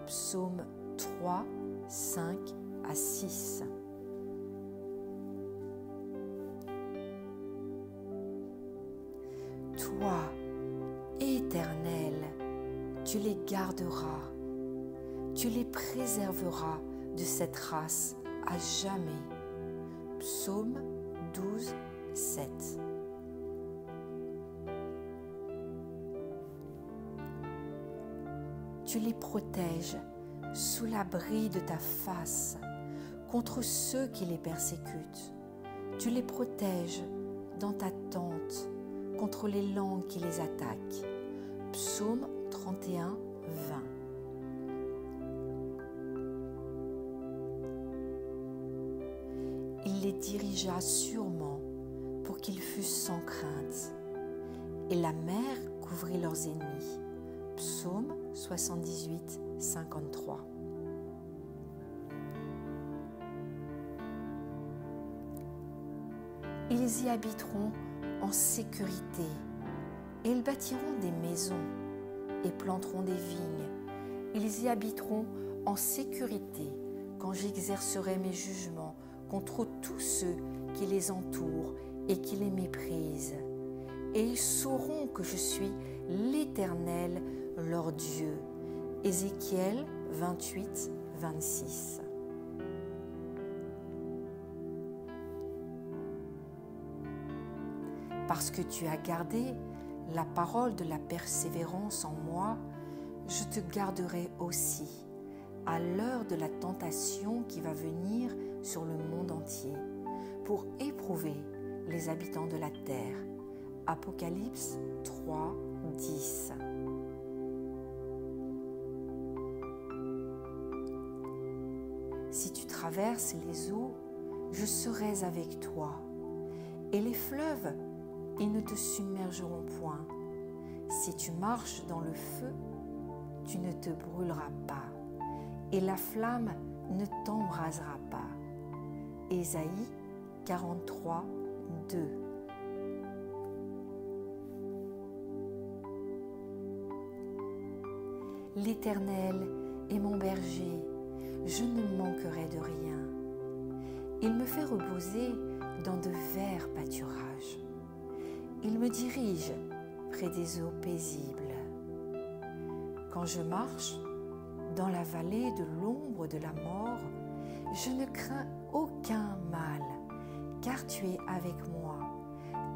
Psaume 3, 5 à 6. Toi, Éternel, tu les garderas, tu les préserveras de cette race à jamais. Psaume 12, 7. Tu les protèges sous l'abri de ta face contre ceux qui les persécutent. Tu les protèges dans ta tente contre les langues qui les attaquent. Psaume 31, 20. Il les dirigea sûrement pour qu'ils fussent sans crainte, et la mer couvrit leurs ennemis. Psaume 78, 53. Ils y habiteront en sécurité, et ils bâtiront des maisons et planteront des vignes. Ils y habiteront en sécurité quand j'exercerai mes jugements contre tous ceux qui les entourent et qui les méprisent. Et ils sauront que je suis l'Éternel, leur Dieu. Ézéchiel 28, 26. Parce que tu as gardé la parole de la persévérance en moi, je te garderai aussi à l'heure de la tentation qui va venir sur le monde entier pour éprouver les habitants de la terre. Apocalypse 3, 10. Si tu traverses les eaux, je serai avec toi, et les fleuves, ils ne te submergeront point. Si tu marches dans le feu, tu ne te brûleras pas, et la flamme ne t'embrasera pas. Ésaïe 43, 2. L'Éternel est mon berger, je ne manquerai de rien. Il me fait reposer dans de verts pâturages. Il me dirige près des eaux paisibles. Quand je marche dans la vallée de l'ombre de la mort, je ne crains aucun mal, car tu es avec moi.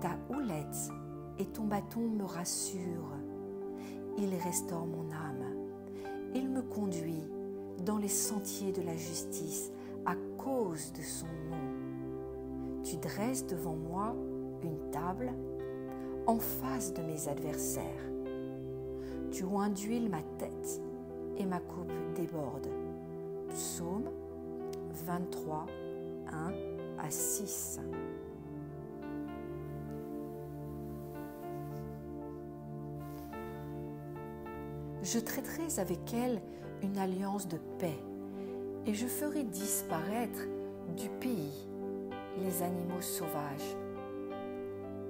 Ta houlette et ton bâton me rassurent. Il restaure mon âme. Il me conduit dans les sentiers de la justice à cause de son nom. Tu dresses devant moi une table en face de mes adversaires. Tu oins d'huile ma tête et ma coupe déborde. Psaume 23, 1 à 6. Je traiterai avec elle une alliance de paix, et je ferai disparaître du pays les animaux sauvages.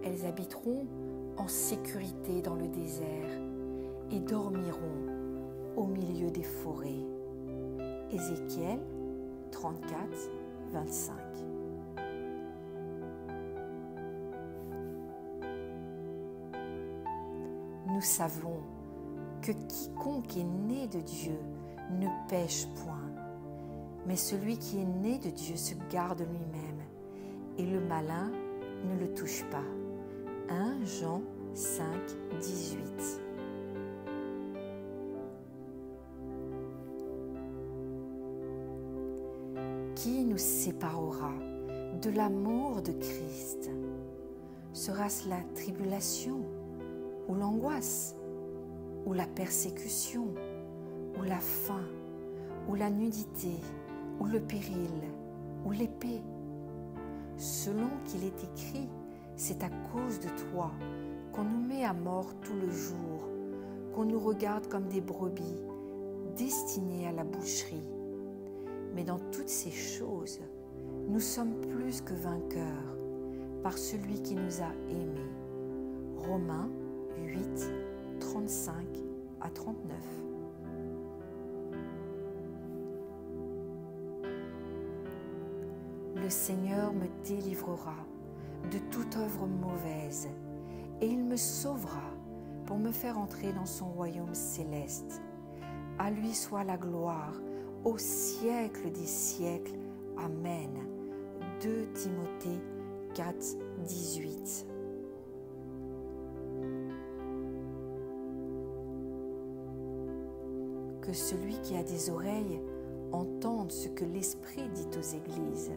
Elles habiteront en sécurité dans le désert et dormiront au milieu des forêts. Ézéchiel 34, 25. Nous savons que quiconque est né de Dieu ne pêche point, mais celui qui est né de Dieu se garde lui-même, et le malin ne le touche pas. 1 Jean 5, 18. Qui nous séparera de l'amour de Christ? Sera-ce la tribulation ou l'angoisse ou la persécution ou la faim ou la nudité ou le péril ou l'épée? Selon qu'il est écrit, c'est à cause de toi qu'on nous met à mort tout le jour, qu'on nous regarde comme des brebis destinées à la boucherie. Mais dans toutes ces choses, nous sommes plus que vainqueurs par celui qui nous a aimés. Romains 8, 35 à 39. Le Seigneur me délivrera de toute œuvre mauvaise, et il me sauvera pour me faire entrer dans son royaume céleste. À lui soit la gloire au siècle des siècles. Amen. 2 Timothée 4, 18. Que celui qui a des oreilles entende ce que l'Esprit dit aux églises.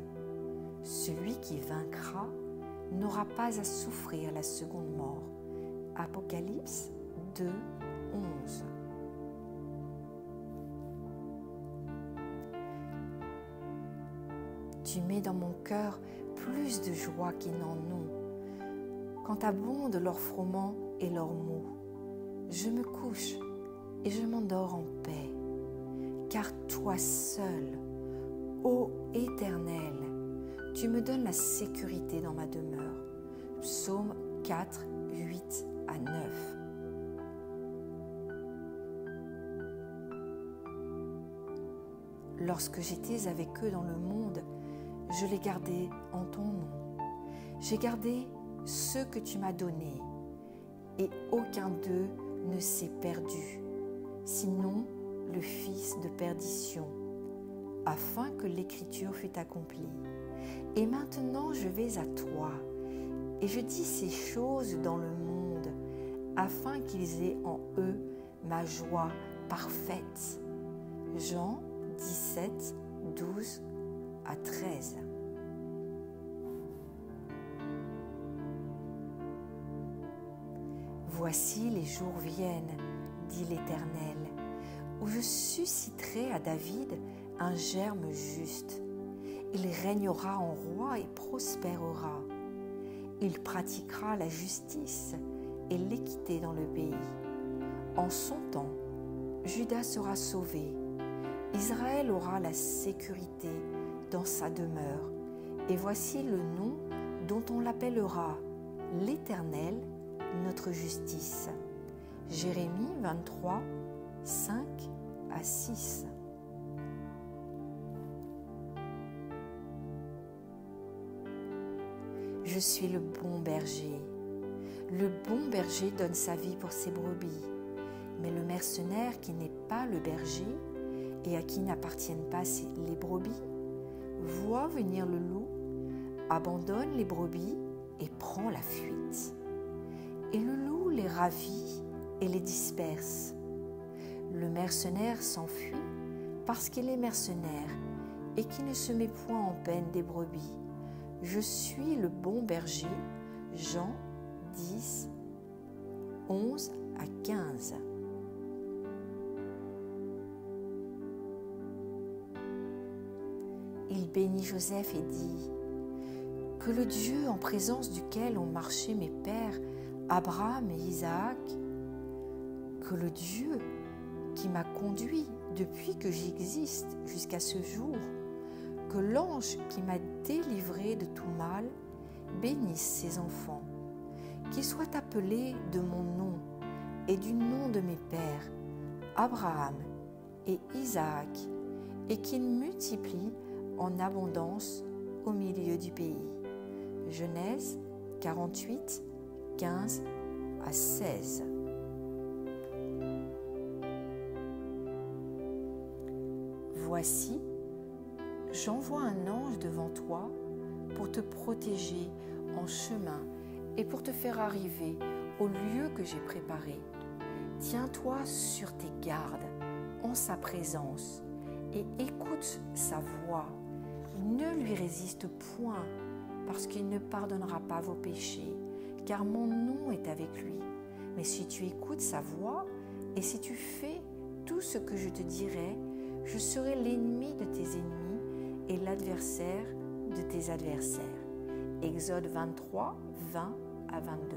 Celui qui vaincra n'aura pas à souffrir la seconde mort. Apocalypse 2, 11. Tu mets dans mon cœur plus de joie qu'ils n'en ont, quand abondent leurs froment et leurs maux. Je me couche et je m'endors en paix, car toi seul, ô Éternel, tu me donnes la sécurité dans ma demeure. Psaume 4, 8 à 9. Lorsque j'étais avec eux dans le monde, je les gardais en ton nom. J'ai gardé ceux que tu m'as donnés, et aucun d'eux ne s'est perdu, sinon le fils de perdition, afin que l'écriture fût accomplie. Et maintenant je vais à toi, et je dis ces choses dans le monde, afin qu'ils aient en eux ma joie parfaite. Jean 17, 12 à 13. Voici les jours viennent, dit l'Éternel, où je susciterai à David un germe juste. Il régnera en roi et prospérera. Il pratiquera la justice et l'équité dans le pays. En son temps, Juda sera sauvé. Israël aura la sécurité dans sa demeure. Et voici le nom dont on l'appellera l'Éternel, notre justice. Jérémie 23, 5 à 6. Je suis le bon berger. Le bon berger donne sa vie pour ses brebis. Mais le mercenaire qui n'est pas le berger et à qui n'appartiennent pas les brebis, voit venir le loup, abandonne les brebis et prend la fuite. Et le loup les ravit et les disperse. Le mercenaire s'enfuit parce qu'il est mercenaire et qui ne se met point en peine des brebis. Je suis le bon berger. Jean 10, 11 à 15. Il bénit Joseph et dit : que le Dieu en présence duquel ont marché mes pères, Abraham et Isaac, que le Dieu qui m'a conduit depuis que j'existe jusqu'à ce jour, que l'ange qui m'a délivré de tout mal bénisse ses enfants, qu'ils soient appelés de mon nom et du nom de mes pères, Abraham et Isaac, et qu'ils multiplient en abondance au milieu du pays. Genèse 48, 15 à 16. Voici, j'envoie un ange devant toi pour te protéger en chemin et pour te faire arriver au lieu que j'ai préparé. Tiens-toi sur tes gardes en sa présence et écoute sa voix. Ne lui résiste point, parce qu'il ne pardonnera pas vos péchés, car mon nom est avec lui. Mais si tu écoutes sa voix, et si tu fais tout ce que je te dirai, je serai l'ennemi de tes ennemis et l'adversaire de tes adversaires. Exode 23, 20 à 22.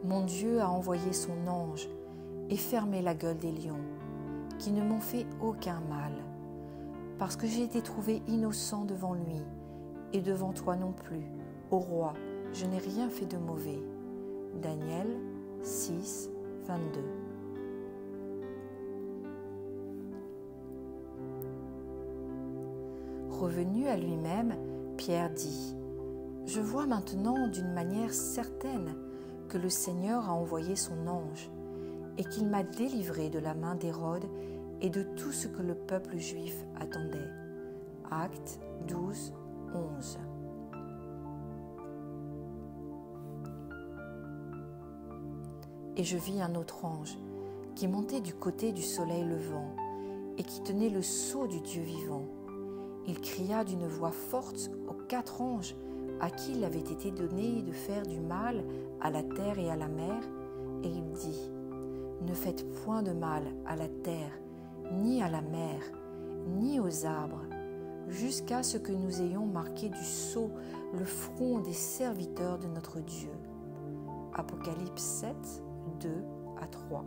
Mon Dieu a envoyé son ange et fermé la gueule des lions, qui ne m'ont fait aucun mal, parce que j'ai été trouvé innocent devant lui, et devant toi non plus. Ô roi, je n'ai rien fait de mauvais. Daniel 6, 22. Revenu à lui-même, Pierre dit : « Je vois maintenant d'une manière certaine que le Seigneur a envoyé son ange et qu'il m'a délivré de la main d'Hérode et de tout ce que le peuple juif attendait. » Actes 12, 11. Et je vis un autre ange qui montait du côté du soleil levant et qui tenait le sceau du Dieu vivant. Il cria d'une voix forte aux 4 anges à qui il avait été donné de faire du mal à la terre et à la mer, et il dit : « Ne faites point de mal à la terre, ni à la mer, ni aux arbres, jusqu'à ce que nous ayons marqué du sceau le front des serviteurs de notre Dieu. » Apocalypse 7, 2 à 3.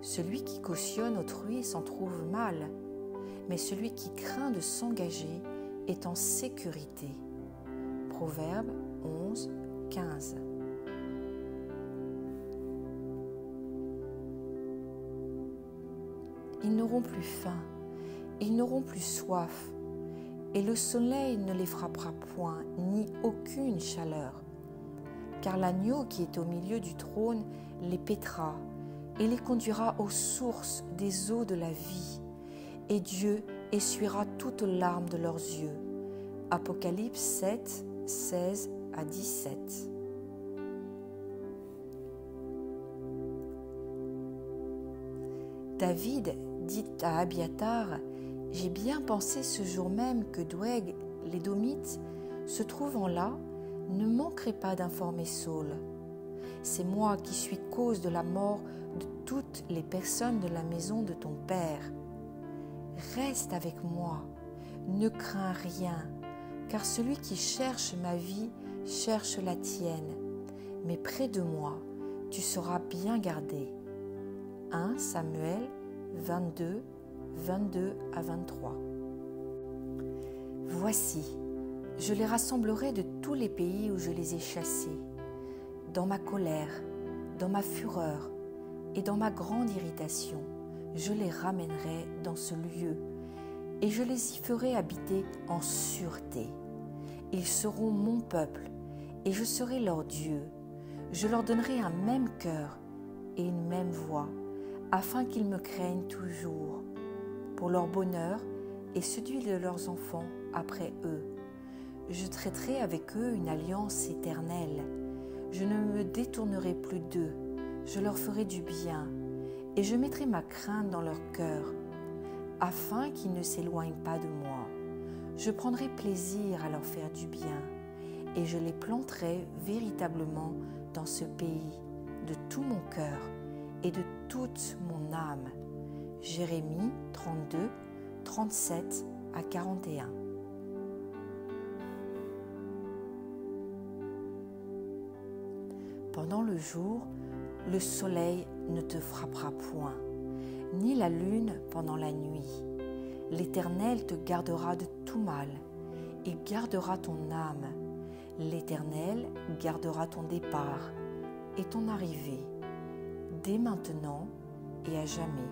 Celui qui cautionne autrui s'en trouve mal, mais celui qui craint de s'engager est en sécurité. Proverbe 11, 15. Ils n'auront plus faim, ils n'auront plus soif, et le soleil ne les frappera point, ni aucune chaleur. Car l'agneau qui est au milieu du trône les paîtra, et les conduira aux sources des eaux de la vie, et Dieu essuiera toutes larmes de leurs yeux. Apocalypse 7, 16 à 17. David dit à Abiathar : « J'ai bien pensé ce jour même que Doeg, l'Édomite, se trouvant là, ne manquerait pas d'informer Saul. C'est moi qui suis cause de la mort de toutes les personnes de la maison de ton père. Reste avec moi, ne crains rien, car celui qui cherche ma vie cherche la tienne, mais près de moi, tu seras bien gardé. » 1 Samuel 22, 22 à 23. Voici, je les rassemblerai de tous les pays où je les ai chassés. Dans ma colère, dans ma fureur et dans ma grande irritation, je les ramènerai dans ce lieu et je les y ferai habiter en sûreté. Ils seront mon peuple et je serai leur Dieu. Je leur donnerai un même cœur et une même voix, afin qu'ils me craignent toujours, pour leur bonheur et celui de leurs enfants après eux. Je traiterai avec eux une alliance éternelle. Je ne me détournerai plus d'eux, je leur ferai du bien, et je mettrai ma crainte dans leur cœur, afin qu'ils ne s'éloignent pas de moi. Je prendrai plaisir à leur faire du bien, et je les planterai véritablement dans ce pays, de tout mon cœur et de toute mon âme. Jérémie 32, 37 à 41. Pendant le jour, le soleil ne te frappera point, ni la lune pendant la nuit. L'Éternel te gardera de tout mal, il gardera ton âme. L'Éternel gardera ton départ et ton arrivée, dès maintenant et à jamais.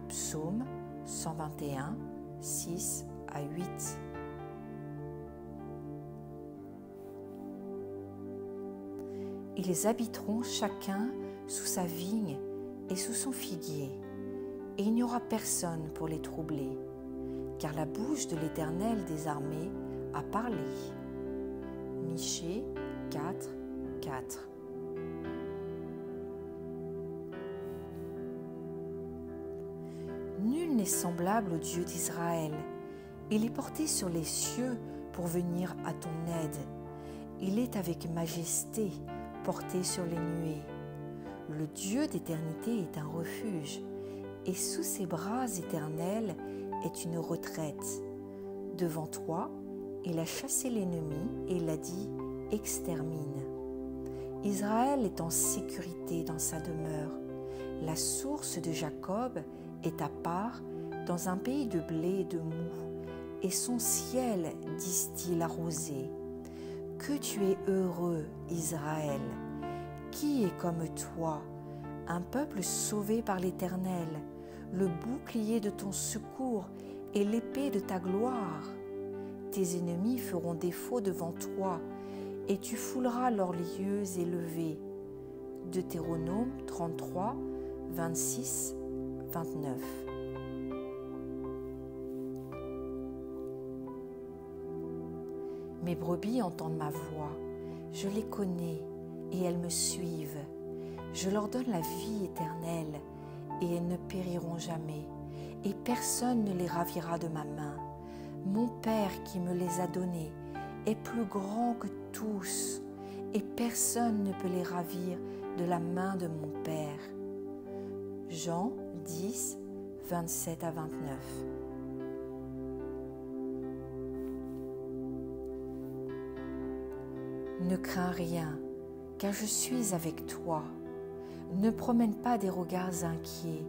Psaume 121, 6 à 8. Ils habiteront chacun sous sa vigne et sous son figuier, et il n'y aura personne pour les troubler, car la bouche de l'Éternel des armées a parlé. Michée 4, 4. n'est semblable au Dieu d'Israël. Il est porté sur les cieux pour venir à ton aide. Il est avec majesté porté sur les nuées. Le Dieu d'éternité est un refuge, et sous ses bras éternels est une retraite. Devant toi, il a chassé l'ennemi et il a dit « Extermine ». Israël est en sécurité dans sa demeure. La source de Jacob est à part dans un pays de blé et de moût, et son ciel distille la rosée. Que tu es heureux, Israël! Qui est comme toi, un peuple sauvé par l'Éternel, le bouclier de ton secours et l'épée de ta gloire? Tes ennemis feront défaut devant toi, et tu fouleras leurs lieux élevés. Deutéronome 33, 26, 29. Mes brebis entendent ma voix, je les connais et elles me suivent. Je leur donne la vie éternelle et elles ne périront jamais, et personne ne les ravira de ma main. Mon Père qui me les a donnés est plus grand que tous, et personne ne peut les ravir de la main de mon Père. Jean 10, 27 à 29. Ne crains rien, car je suis avec toi. Ne promène pas des regards inquiets,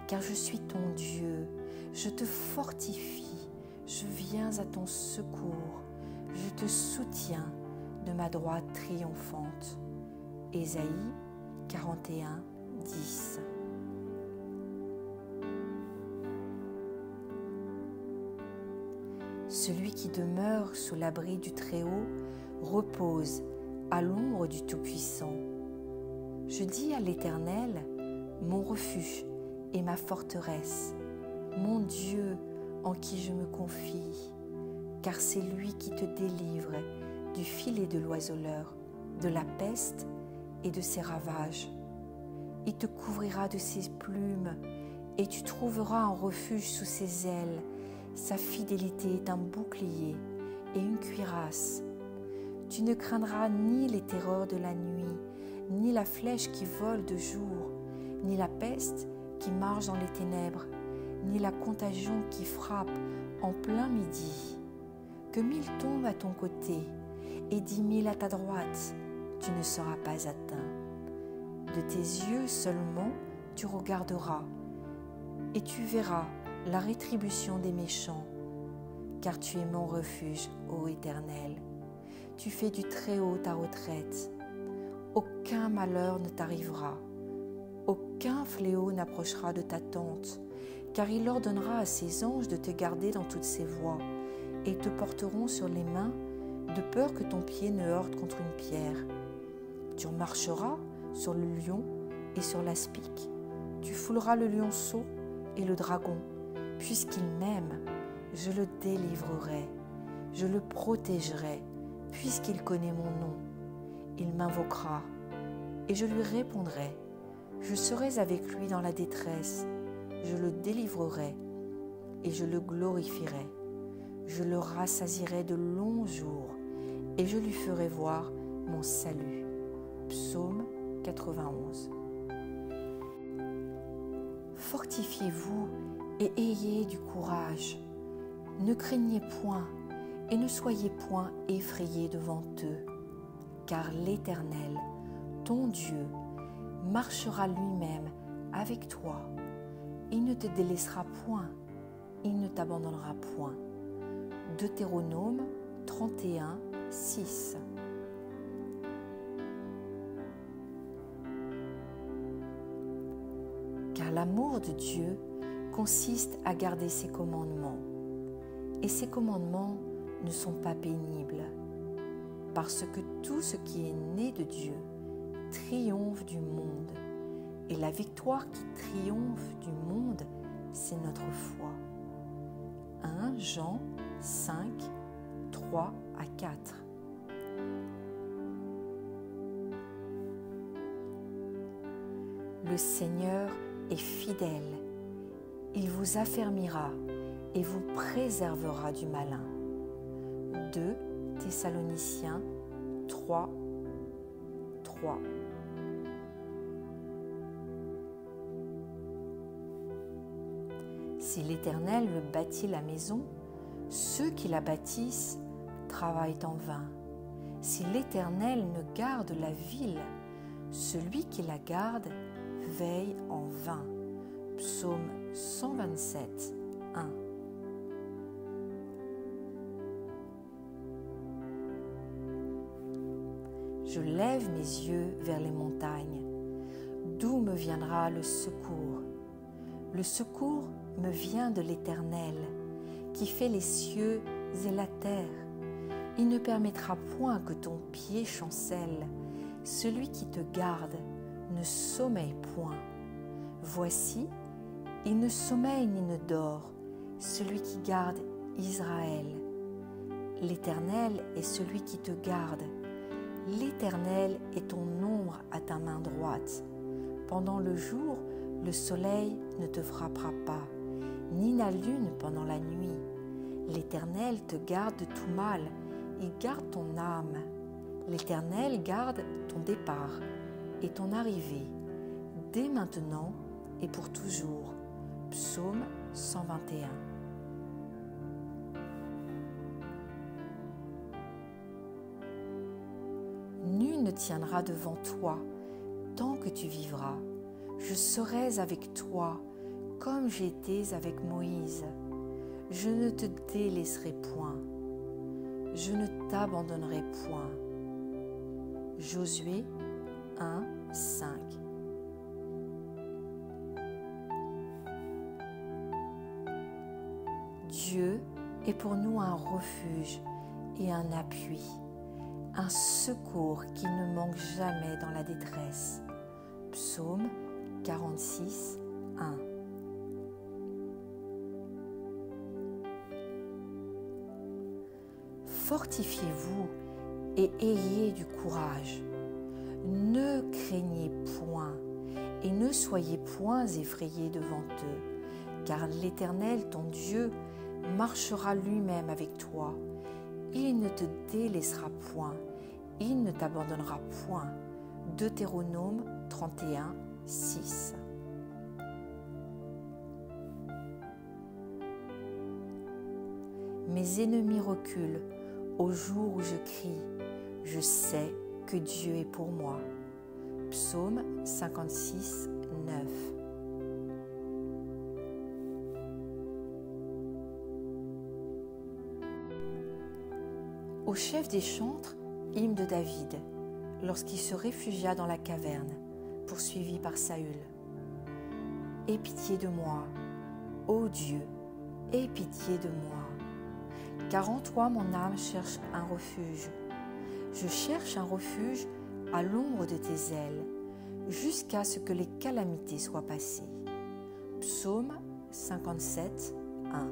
car je suis ton Dieu. Je te fortifie, je viens à ton secours. Je te soutiens de ma droite triomphante. Ésaïe 41, 10. Celui qui demeure sous l'abri du Très-Haut repose à l'ombre du Tout-Puissant. Je dis à l'Éternel, mon refuge et ma forteresse, mon Dieu en qui je me confie, car c'est lui qui te délivre du filet de l'oiseleur, de la peste et de ses ravages. Il te couvrira de ses plumes et tu trouveras un refuge sous ses ailes. Sa fidélité est un bouclier et une cuirasse. Tu ne craindras ni les terreurs de la nuit, ni la flèche qui vole de jour, ni la peste qui marche dans les ténèbres, ni la contagion qui frappe en plein midi. Que 1000 tombent à ton côté et 10 000 à ta droite, tu ne seras pas atteint. De tes yeux seulement tu regarderas et tu verras la rétribution des méchants, car tu es mon refuge, ô Éternel. Tu fais du Très-Haut ta retraite. Aucun malheur ne t'arrivera, aucun fléau n'approchera de ta tente, car il ordonnera à ses anges de te garder dans toutes ses voies, et ils te porteront sur les mains, de peur que ton pied ne heurte contre une pierre. Tu marcheras sur le lion et sur l'aspic. Tu fouleras le lionceau et le dragon. Puisqu'il m'aime, je le délivrerai, je le protégerai, puisqu'il connaît mon nom. Il m'invoquera et je lui répondrai. Je serai avec lui dans la détresse, je le délivrerai et je le glorifierai. Je le rassasierai de longs jours et je lui ferai voir mon salut. Psaume 91. Fortifiez-vous et ayez du courage. Ne craignez point et ne soyez point effrayés devant eux, car l'Éternel, ton Dieu, marchera lui-même avec toi. Il ne te délaissera point, il ne t'abandonnera point. Deutéronome 31, 6. Car l'amour de Dieu consiste à garder ses commandements, et ses commandements ne sont pas pénibles, parce que tout ce qui est né de Dieu triomphe du monde, et la victoire qui triomphe du monde, c'est notre foi. 1 Jean 5, 3 à 4. Le Seigneur est fidèle, Il vous affermira et vous préservera du malin. 2 Thessaloniciens 3, 3. Si l'Éternel veut bâtir la maison, ceux qui la bâtissent travaillent en vain. Si l'Éternel ne garde la ville, celui qui la garde veille en vain. Psaume 127, 1. Je lève mes yeux vers les montagnes. D'où me viendra le secours? Le secours me vient de l'Éternel, qui fait les cieux et la terre. Il ne permettra point que ton pied chancelle. Celui qui te garde ne sommeille point. Voici, il ne sommeille ni ne dort, celui qui garde Israël. L'Éternel est celui qui te garde. L'Éternel est ton ombre à ta main droite. Pendant le jour, le soleil ne te frappera pas, ni la lune pendant la nuit. L'Éternel te garde de tout mal, il garde ton âme. L'Éternel garde ton départ et ton arrivée, dès maintenant et pour toujours. Psaume 121. Nul ne tiendra devant toi tant que tu vivras. Je serai avec toi comme j'étais avec Moïse. Je ne te délaisserai point. Je ne t'abandonnerai point. Josué 1, 5. Dieu est pour nous un refuge et un appui, un secours qui ne manque jamais dans la détresse. Psaume 46, 1. Fortifiez-vous et ayez du courage. Ne craignez point et ne soyez point effrayés devant eux, car l'Éternel, ton Dieu, marchera lui-même avec toi. Il ne te délaissera point, il ne t'abandonnera point. Deutéronome 31, 6. Mes ennemis reculent au jour où je crie. Je sais que Dieu est pour moi. Psaume 56, 9. Au chef des chantres, hymne de David, lorsqu'il se réfugia dans la caverne, poursuivi par Saül. Aie pitié de moi, ô Dieu, aie pitié de moi, car en toi mon âme cherche un refuge. Je cherche un refuge à l'ombre de tes ailes, jusqu'à ce que les calamités soient passées. Psaume 57, 1.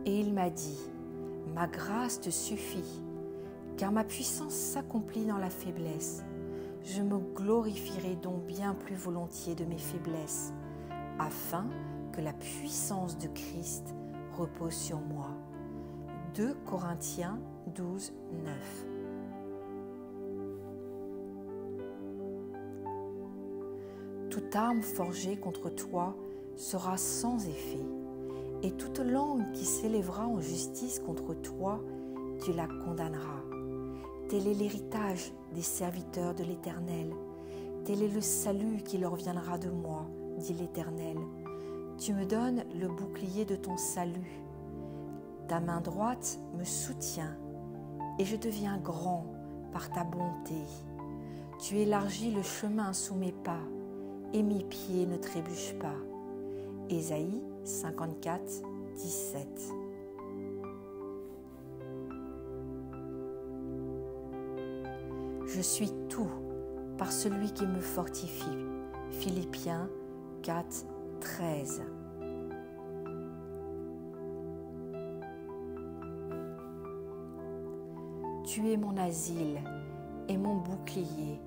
Et il m'a dit, ma grâce te suffit, car ma puissance s'accomplit dans la faiblesse. Je me glorifierai donc bien plus volontiers de mes faiblesses, afin que la puissance de Christ repose sur moi. 2 Corinthiens 12, 9. Toute arme forgée contre toi sera sans effet, et toute langue qui s'élèvera en justice contre toi, tu la condamneras. Tel est l'héritage des serviteurs de l'Éternel. Tel est le salut qui leur viendra de moi, dit l'Éternel. Tu me donnes le bouclier de ton salut. Ta main droite me soutient, et je deviens grand par ta bonté. Tu élargis le chemin sous mes pas, et mes pieds ne trébuchent pas. Ésaïe 54, 17. Je suis tout par celui qui me fortifie. Philippiens 4, 13. Tu es mon asile et mon bouclier.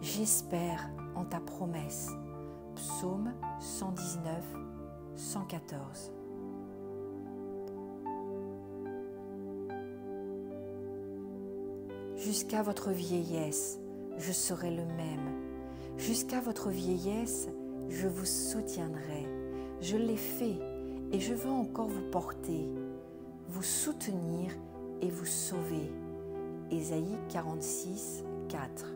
J'espère en ta promesse. Psaume 119, 114. Jusqu'à votre vieillesse, je serai le même. Jusqu'à votre vieillesse, je vous soutiendrai. Je l'ai fait et je veux encore vous porter, vous soutenir et vous sauver. Ésaïe 46, 4.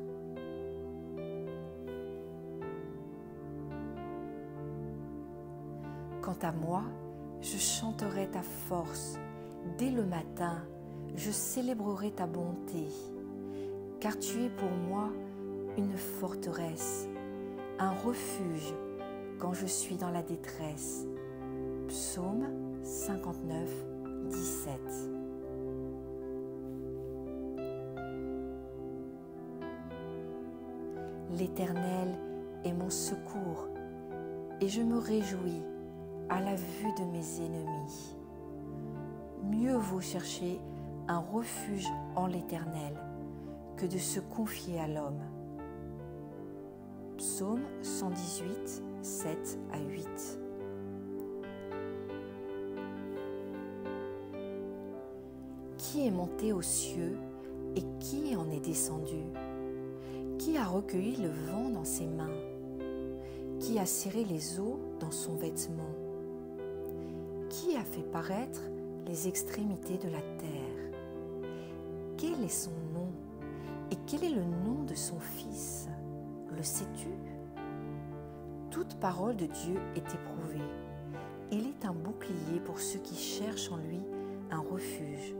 Quant à moi, je chanterai ta force. Dès le matin, je célébrerai ta bonté, car tu es pour moi une forteresse, un refuge quand je suis dans la détresse. Psaume 59, 17. L'Éternel est mon secours, et je me réjouis à la vue de mes ennemis. Mieux vaut chercher un refuge en l'Éternel que de se confier à l'homme. Psaume 118, 7 à 8. Qui est monté aux cieux et qui en est descendu? Qui a recueilli le vent dans ses mains? Qui a serré les eaux dans son vêtement? Qui a fait paraître les extrémités de la terre? Quel est son nom et quel est le nom de son Fils? Le sais-tu? Toute parole de Dieu est éprouvée. Il est un bouclier pour ceux qui cherchent en lui un refuge.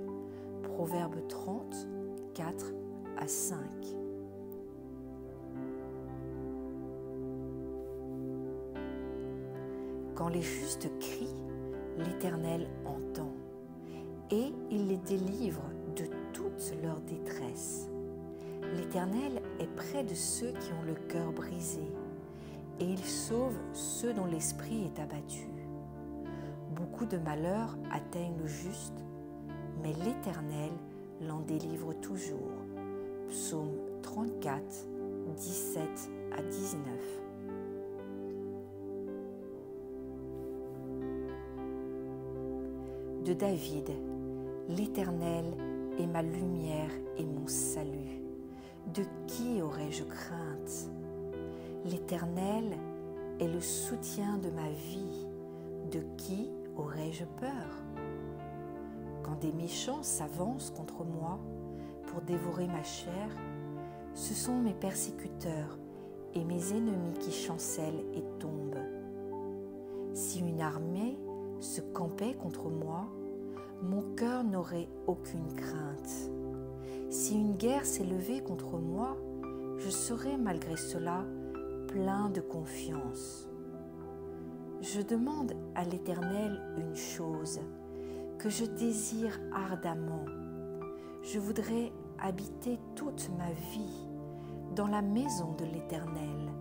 Proverbe 30, 4 à 5. Quand les justes crient, l'Éternel entend, et il les délivre de toute leur détresse. L'Éternel est près de ceux qui ont le cœur brisé, et il sauve ceux dont l'esprit est abattu. Beaucoup de malheurs atteignent le juste, mais l'Éternel l'en délivre toujours. Psaume 34, 17 à 19. De David, l'Éternel est ma lumière et mon salut. De qui aurais-je crainte? L'Éternel est le soutien de ma vie. De qui aurais-je peur? Quand des méchants s'avancent contre moi pour dévorer ma chair, ce sont mes persécuteurs et mes ennemis qui chancellent et tombent. Si une armée se campait contre moi, mon cœur n'aurait aucune crainte. Si une guerre s'élevait contre moi, je serais malgré cela plein de confiance. Je demande à l'Éternel une chose que je désire ardemment. Je voudrais habiter toute ma vie dans la maison de l'Éternel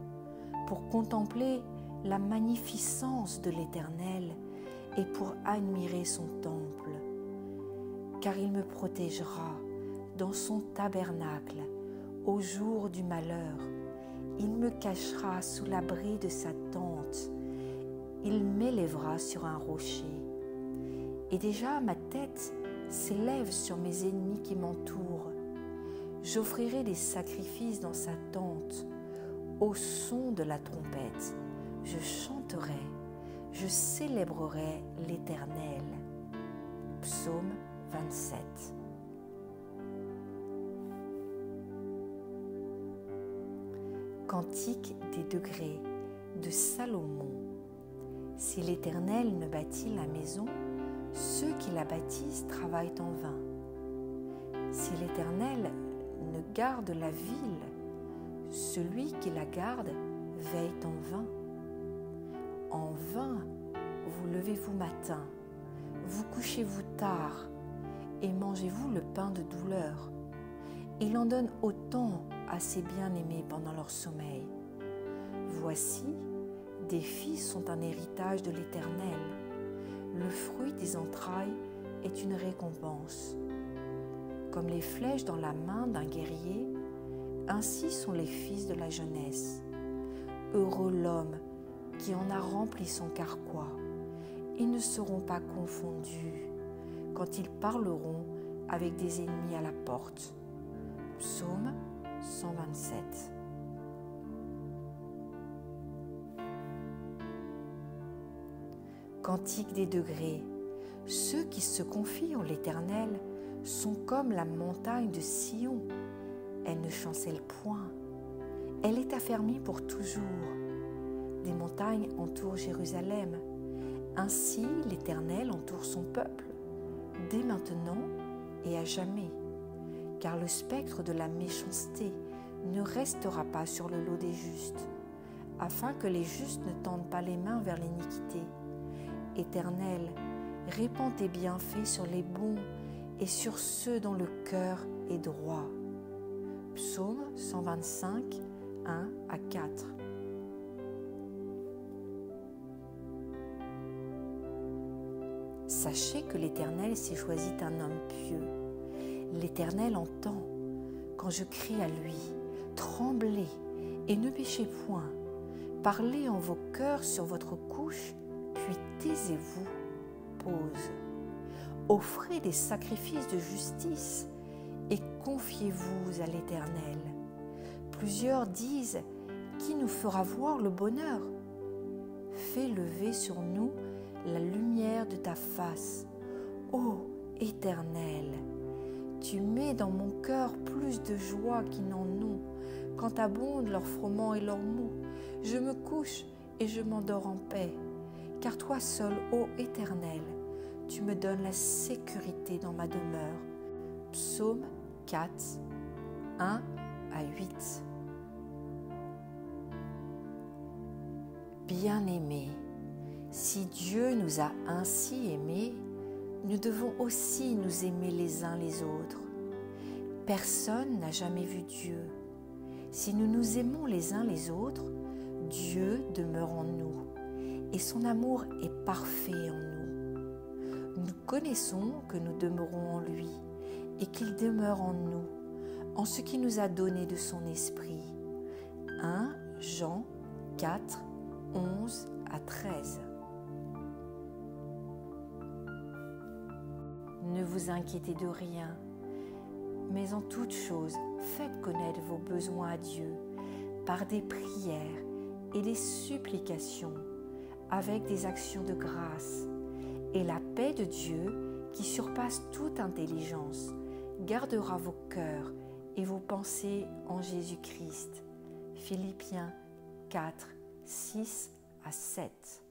pour contempler la magnificence de l'Éternel et pour admirer son temple, car il me protégera dans son tabernacle au jour du malheur. Il me cachera sous l'abri de sa tente. Il m'élèvera sur un rocher. Et déjà ma tête s'élève sur mes ennemis qui m'entourent. J'offrirai des sacrifices dans sa tente. Au son de la trompette, je chanterai, je célébrerai l'Éternel. Psaume 27. Cantique des degrés de Salomon. Si l'Éternel ne bâtit la maison, ceux qui la bâtissent travaillent en vain. Si l'Éternel ne garde la ville, celui qui la garde veille en vain. En vain, vous levez-vous matin, vous couchez-vous tard et mangez-vous le pain de douleur. Il en donne autant à ses bien-aimés pendant leur sommeil. Voici, des fils sont un héritage de l'Éternel. Le fruit des entrailles est une récompense. Comme les flèches dans la main d'un guerrier, Ainsi sont les fils de la jeunesse. Heureux l'homme qui en a rempli son carquois. Ils ne seront pas confondus quand ils parleront avec des ennemis à la porte. Psaume 127. Cantique des degrés. Ceux qui se confient en l'Éternel sont comme la montagne de Sion. Elle ne chancelle point. Elle est affermie pour toujours. Des montagnes entourent Jérusalem. Ainsi l'Éternel entoure son peuple, dès maintenant et à jamais. Car le spectre de la méchanceté ne restera pas sur le lot des justes, afin que les justes ne tendent pas les mains vers l'iniquité. Éternel, répands tes bienfaits sur les bons et sur ceux dont le cœur est droit. Psaume 125, 1 à 4. Sachez que l'Éternel s'est choisi un homme pieux. L'Éternel entend quand je crie à lui. Tremblez et ne péchez point. Parlez en vos cœurs sur votre couche, puis taisez-vous. Pause. Offrez des sacrifices de justice et confiez-vous à l'Éternel. Plusieurs disent, qui nous fera voir le bonheur? Fais lever sur nous la lumière de ta face. Ô Éternel, tu mets dans mon cœur plus de joie qu'ils n'en ont, quand abondent leurs froment et leurs maux. Je me couche et je m'endors en paix, car toi seul, ô Éternel, tu me donnes la sécurité dans ma demeure. Psaume 4, 1 à 8. Bien-aimés, si Dieu nous a ainsi aimés, nous devons aussi nous aimer les uns les autres. Personne n'a jamais vu Dieu. Si nous nous aimons les uns les autres, Dieu demeure en nous et son amour est parfait en nous. Nous connaissons que nous demeurons en lui et qu'il demeure en nous, en ce qu'il nous a donné de son esprit. 1 Jean 4, 11 à 13. Ne vous inquiétez de rien, mais en toute chose, faites connaître vos besoins à Dieu par des prières et des supplications, avec des actions de grâce. Et la paix de Dieu, qui surpasse toute intelligence, gardera vos cœurs et vos pensées en Jésus-Christ. Philippiens 4, 6 à 7.